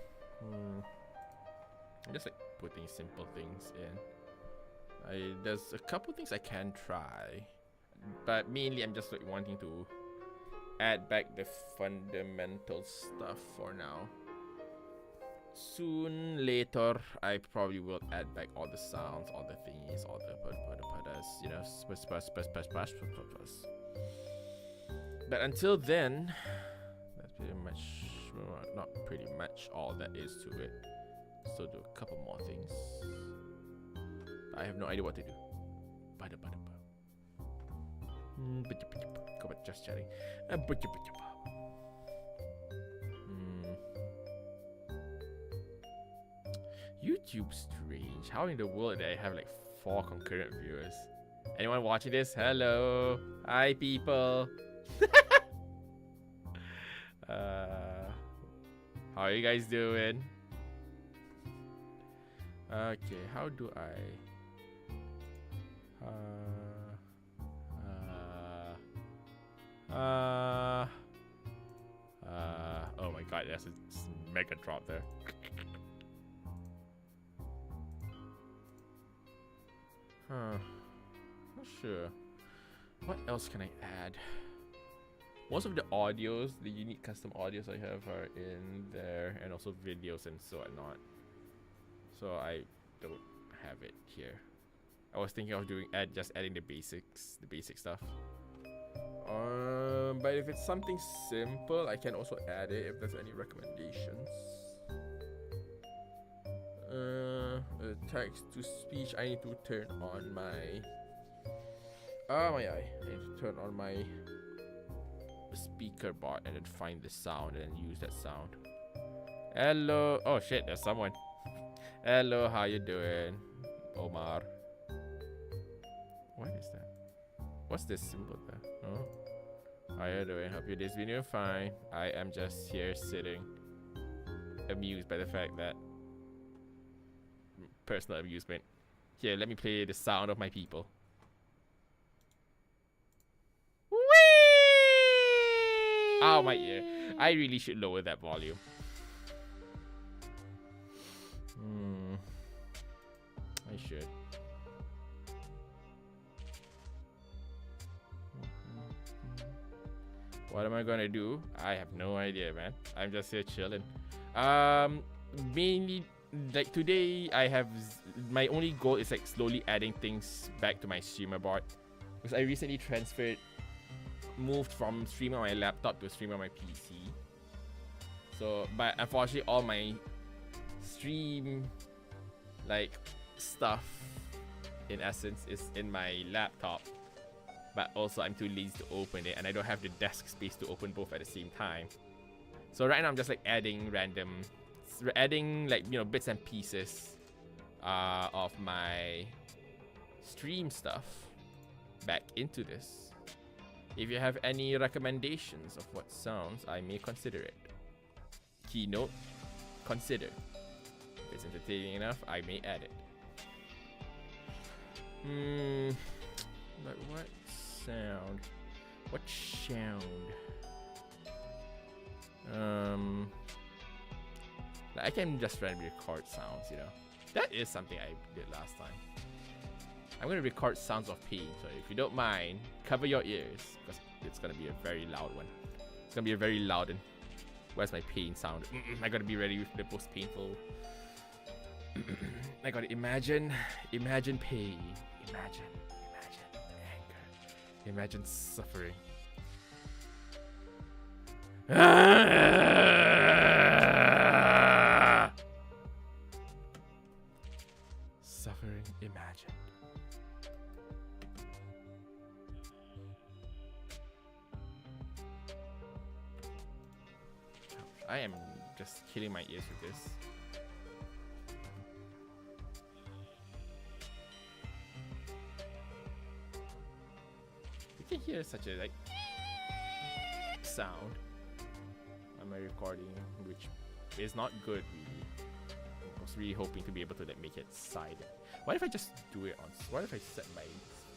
just like putting simple things in. There's a couple things I can try, but mainly I'm just like wanting to add back the fundamental stuff for now. soon later I probably will add back all the sounds, all the thingies, all the you know, but until then, that's pretty much, well, not pretty much all that is to it. Still do a couple more things. I have no idea what to do. Go back, just chatting. YouTube's strange. How in the world did I have like 4 concurrent viewers? Anyone watching this? Hello. Hi, people. How are you guys doing? Okay, how do I... oh my god, there's a mega drop there. Not sure. What else can I add? Most of the audios, the unique custom audios I have are in there, and also videos and so whatnot. So I don't have it here. I was thinking of doing just adding the basic stuff. But if it's something simple, I can also add it if there's any recommendations. Text to speech. I need to turn on my. I need to turn on my speaker bot and then find the sound and use that sound. Hello. Oh shit, there's someone. Hello, how you doing, Omar? What is that? What's this symbol there? Oh. How you doing? Hope your day's been doing fine. I am just here sitting, amused by the fact that personal amusement. Here, let me play the sound of my people. Whee! Ow, my ear. I really should lower that volume. I should. What am I gonna do? I have no idea, man. I'm just here chilling. Mainly, like today, I have my only goal is like slowly adding things back to my streamer board, because I recently moved from streaming on my laptop to streaming on my PC. So, but unfortunately, all my stream like stuff in essence is in my laptop. But also I'm too lazy to open it, and I don't have the desk space to open both at the same time. So right now I'm just like adding like, you know, bits and pieces of my stream stuff back into this. If you have any recommendations of what sounds, I may consider it. Keynote, consider. If it's entertaining enough, I may add it. But what sound? What sound? I can just randomly record sounds, you know. That is something I did last time. I'm gonna record sounds of pain, so if you don't mind, cover your ears, because it's gonna be a very loud one. It's gonna be a very loud one. Where's my pain sound? I gotta be ready with the most painful. I gotta imagine pain. Imagine anger. Imagine suffering. Suffering imagined. I am just killing my ears with this. You can hear such a like sound on my recording, which is not good really. I was really hoping to be able to like make it silent. What if I just do it on? What if I set my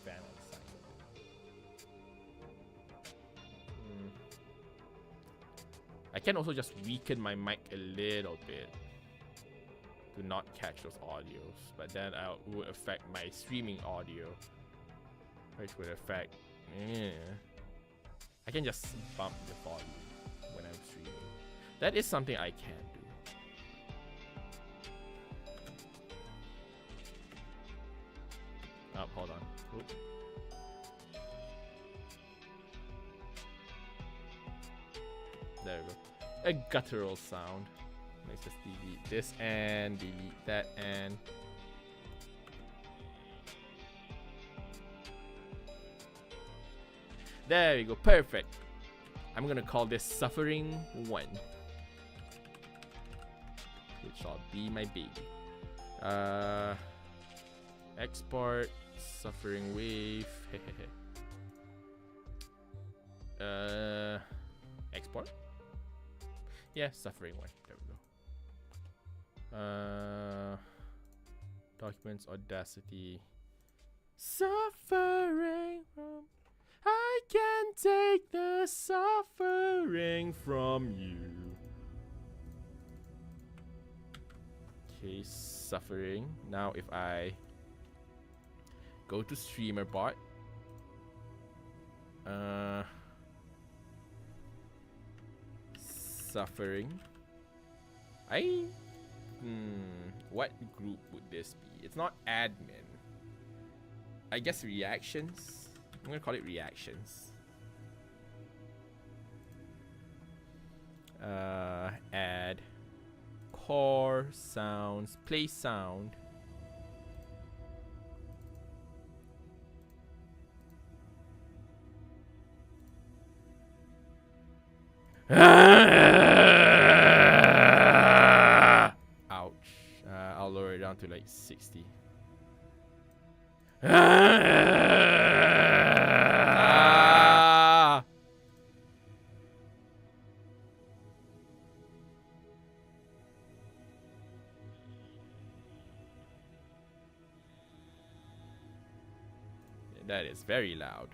fan on silent? I can also just weaken my mic a little bit to not catch those audios, but then I would affect my streaming audio, which would affect. I can just bump the volume when I'm streaming. That is something I can do. Oh. There we go. A guttural sound. Let's just delete this and delete that and. There we go. Perfect. I'm gonna call this Suffering 1. Which shall be my baby. Export. Suffering wave. Export? Yeah, Suffering 1. There we go. Documents, Audacity. Suffering from. I can take the suffering from you. Okay, suffering. Now if I go to streamer bot. Suffering. What group would this be? It's not admin. I guess reactions. I'm gonna call it reactions. Add core sounds, play sound. Ouch. I'll lower it down to like 60. That is very loud.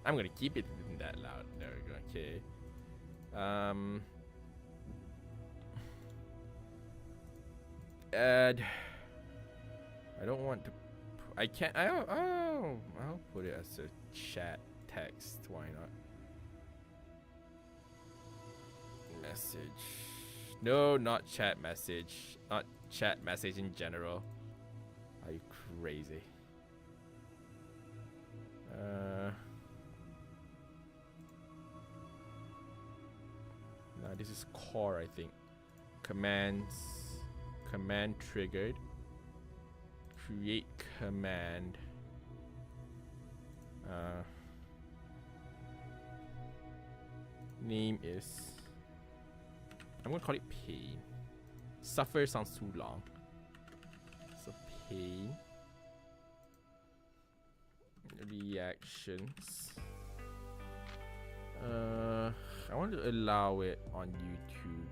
I'm gonna keep it that loud. There we go. Okay. Add. I don't want to. I can't. I'll put it as a chat text. Why not? Message. No, not chat message. Not chat message in general. Are you crazy? Now this is core, I think. Commands. Command triggered. Create command. Name is. I'm gonna call it pain. Suffer sounds too long. So pain. Reactions. I want to allow it on YouTube.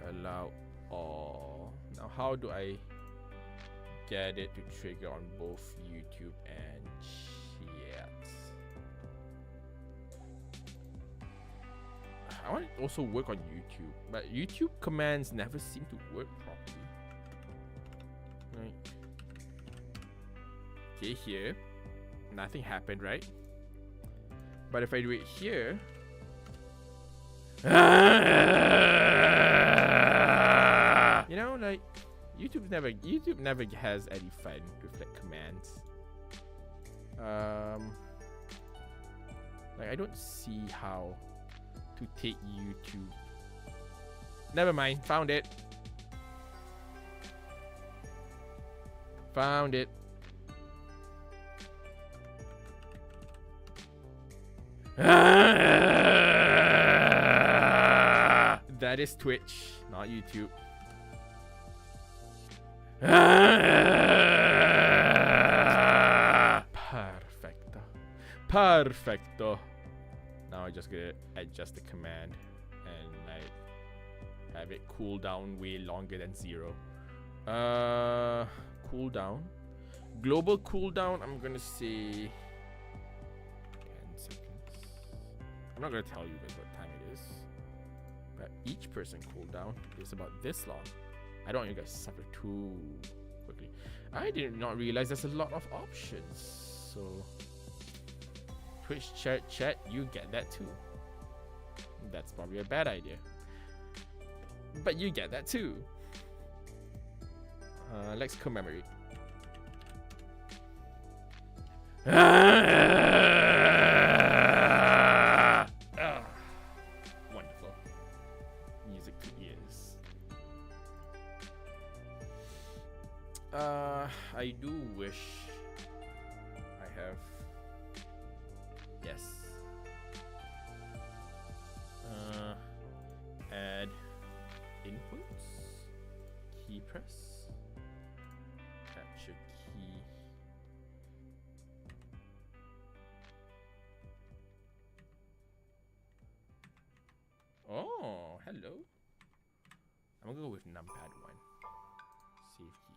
Allow all. Now how do I get it to trigger on both YouTube and chat? I want it to also work on YouTube, but YouTube commands never seem to work properly. Right. Okay, here. Nothing happened, right? But if I do it here, you know, like YouTube never has any fun with like commands. Like I don't see how to take YouTube. Never mind, found it. Found it. That is Twitch, not YouTube. Perfecto. Perfecto. Now I just gonna adjust the command and like have it cool down way longer than 0. Cooldown. Global cooldown, I'm gonna say 10 seconds. I'm not gonna tell you guys what time it is, but each person cooldown is about this long. I don't want you guys to suffer too quickly. I did not realize there's a lot of options. So Twitch chat, you get that too. That's probably a bad idea, but you get that too. Let's commemorate. Wonderful. Music to ears. I do wish I have. Yes. Add inputs. Key press. Capture key. Oh, hello. I'm gonna go with numpad 1. Save key.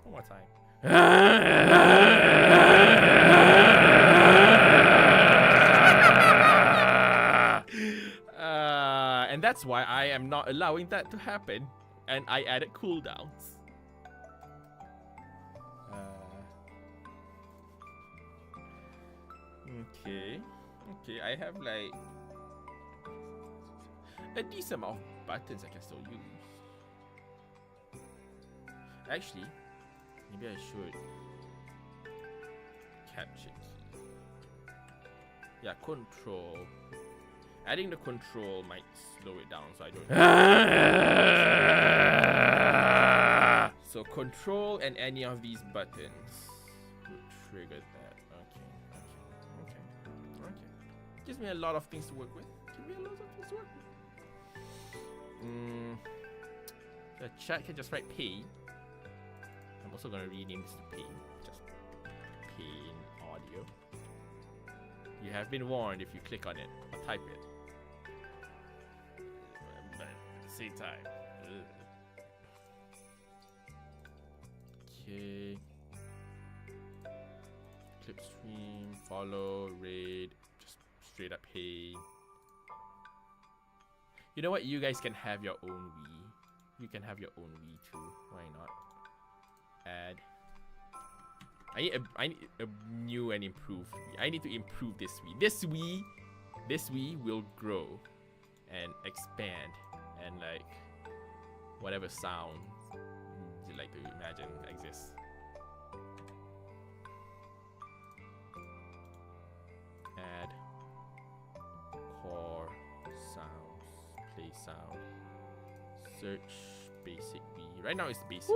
One more time. And that's why I am not allowing that to happen. And I added cooldowns. Okay. Okay, I have like a decent amount of buttons I can still use. Actually, maybe I should capture key. Yeah, control. Adding the control might slow it down, so I don't. So control and any of these buttons would trigger that. Okay. Gives me a lot of things to work with. The chat can just write P. I'm also gonna rename this to P. Just P in audio. You have been warned if you click on it or type it. But at the same time. Okay. Clip stream, follow, raid, just straight up hey. You know what? You guys can have your own Wii. You can have your own Wii too. Why not? Add. I need a new and improved Wii. I need to improve this Wii. This Wii will grow and expand and like whatever sound you like to imagine exists. Add core sounds, play sound, search basic Wii. Right now it's basic.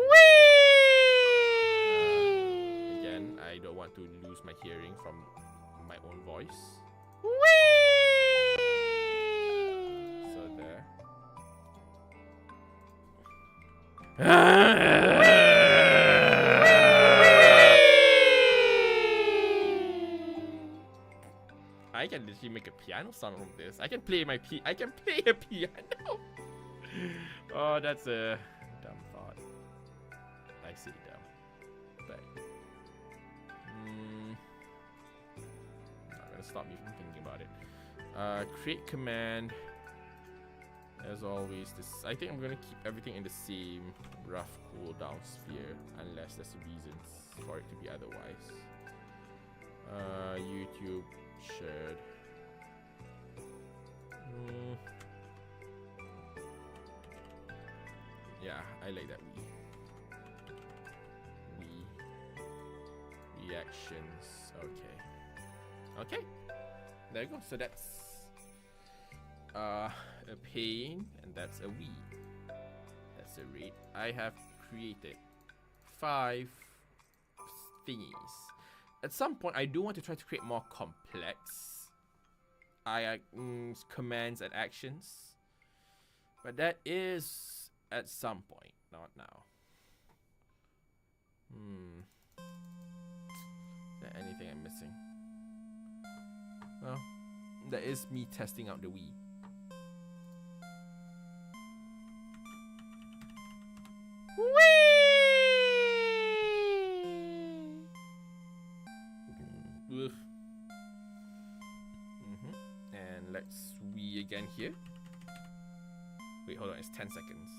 Again, I don't want to lose my hearing from my own voice. So there. I can literally make a piano sound from this. I can play I can play a piano. Oh, that's a dumb thought. I say dumb, but not gonna stop me from thinking about it. Create command. As always, I think I'm gonna keep everything in the same rough cooldown sphere unless there's reasons for it to be otherwise. YouTube shared. Yeah, I like that Wii. Reactions. Okay. There you go. So that's a pane, and that's a Wii. That's a raid. I have created 5 thingies. At some point, I do want to try to create more complex commands and actions, but that is at some point, not now. Is there anything I'm missing? Well, that is me testing out the Wii. Whee! again here. Wait, hold on, it's 10 seconds.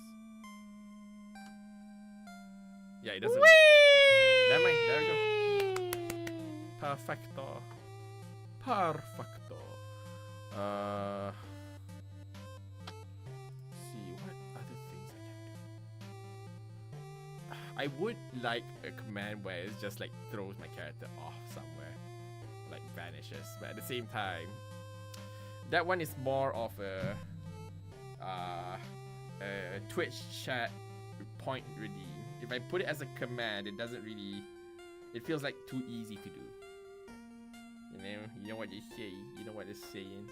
Yeah, it doesn't. Whee! Never mind, there we go. Perfecto. Perfecto. See, what other things I can do? I would like a command where it just like throws my character off somewhere. Like vanishes. But at the same time, that one is more of a Twitch chat point redeem. If I put it as a command, it doesn't really. It feels like too easy to do. You know what they say. You know what it's saying.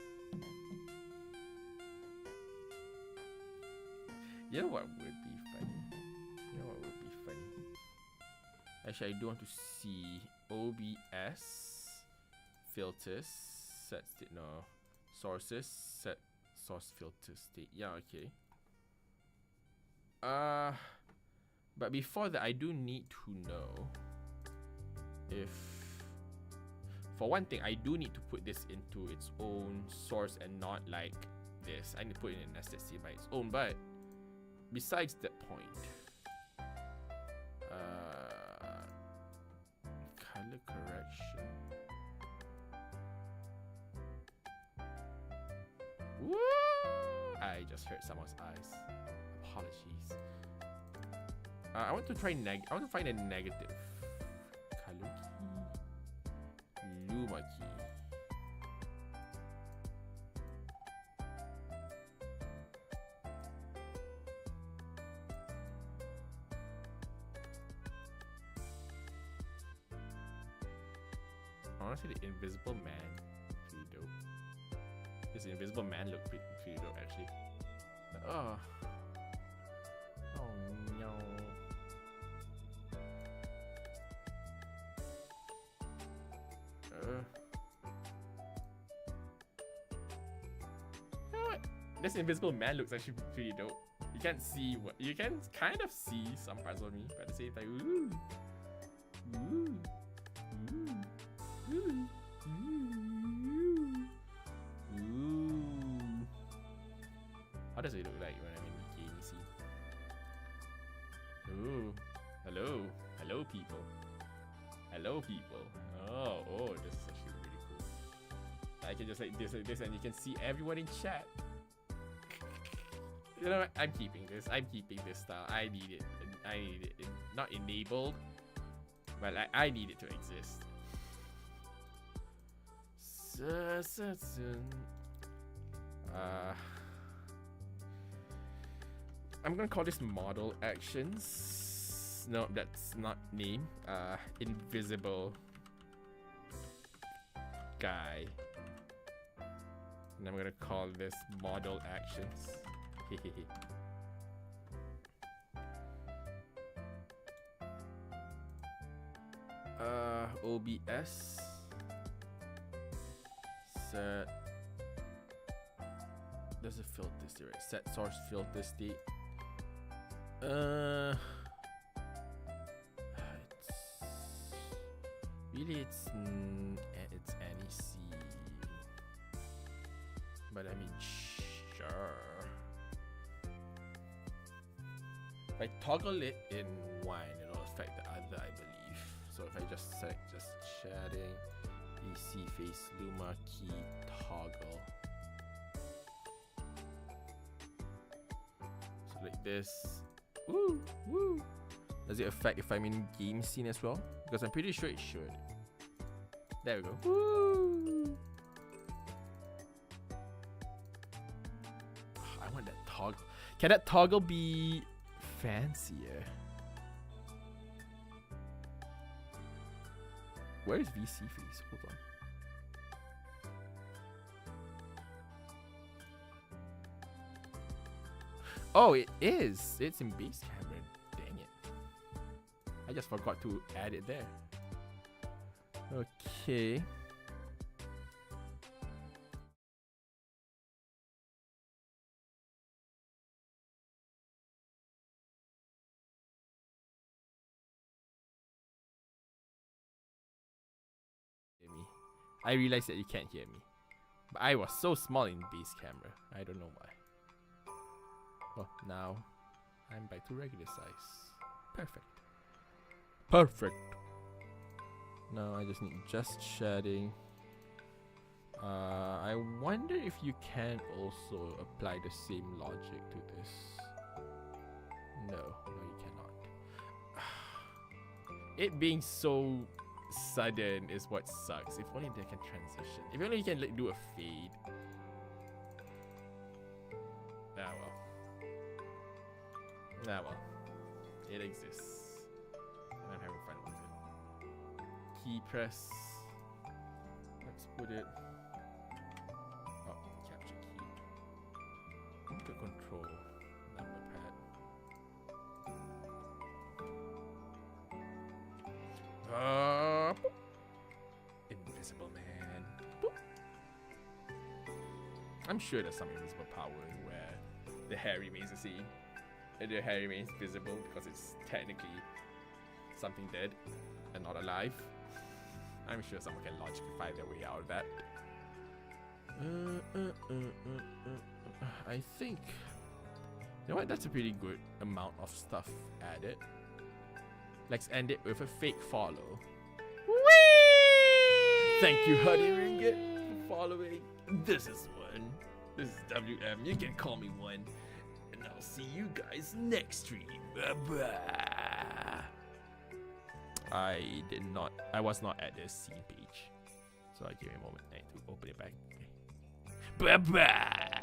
You know what would be funny? You know what would be funny? Actually, I do want to see OBS filters set state. No, sources set source filter state. Yeah, okay. But before that, I do need to know if, for one thing, I do need to put this into its own source and not like this. I need to put it in nested C by its own. But besides that point, color correction. Woo! I just hurt someone's eyes. Apologies. I want to try I want to find a negative. Color key. Luma key. Honestly, the invisible man, pretty dope. This invisible man look pretty dope actually. Oh. Oh no. You know what? This invisible man looks actually pretty dope. You can't see what you can kind of see some parts of me, but at the same time, ooh, ooh, ooh, ooh, ooh, ooh. How does it look like when I'm in the gaming scene? Ooh, hello, hello people, hello people. Oh, this is actually really cool. I can just like this, and you can see everyone in chat. You know what? I'm keeping this. I'm keeping this style. I need it. I need it. Not enabled, but I need it to exist. I'm gonna call this model actions. No, that's not name. Invisible guy. And I'm gonna call this model actions. OBS set. There's a filter state, right? Set source filter state. It's really it's NEC, but I mean sure. If I toggle it in one, it'll affect the other, I believe. So if I just select just chatting, EC face Luma key toggle. So like this. Woo, woo. Does it affect if I'm in game scene as well? Because I'm pretty sure it should. There we go. Woo. I want that toggle. Can that toggle be fancier? Where is VC face? Hold on. Oh, it is. It's in base camera. Dang it. I just forgot to add it there. Okay. I realized that you can't hear me. But I was so small in base camera. I don't know why. Well, now I'm back to regular size. Perfect. Perfect. Now I just need just shading. I wonder if you can also apply the same logic to this. No, you cannot. It being so sudden is what sucks. If only they can transition. If only you can like, do a fade. Ah well. Ah well. It exists. And I'm having fun with it. Key press. Let's put it. Oh, capture key. Input control. Number pad. Boop. Invisible man. Boop. I'm sure there's some invisible power where the hair remains the same. And the hair remains visible because it's technically something dead and not alive. I'm sure someone can logically find their way out of that. I think, you know what, that's a pretty good amount of stuff added. Let's end it with a fake follow. Whee! Thank you, Honey Ringgit, for following. This is one. This is WM. You can call me one. And I'll see you guys next stream. Bye-bye. I was not at the scene page. So I give me a moment to open it back. Bye-bye.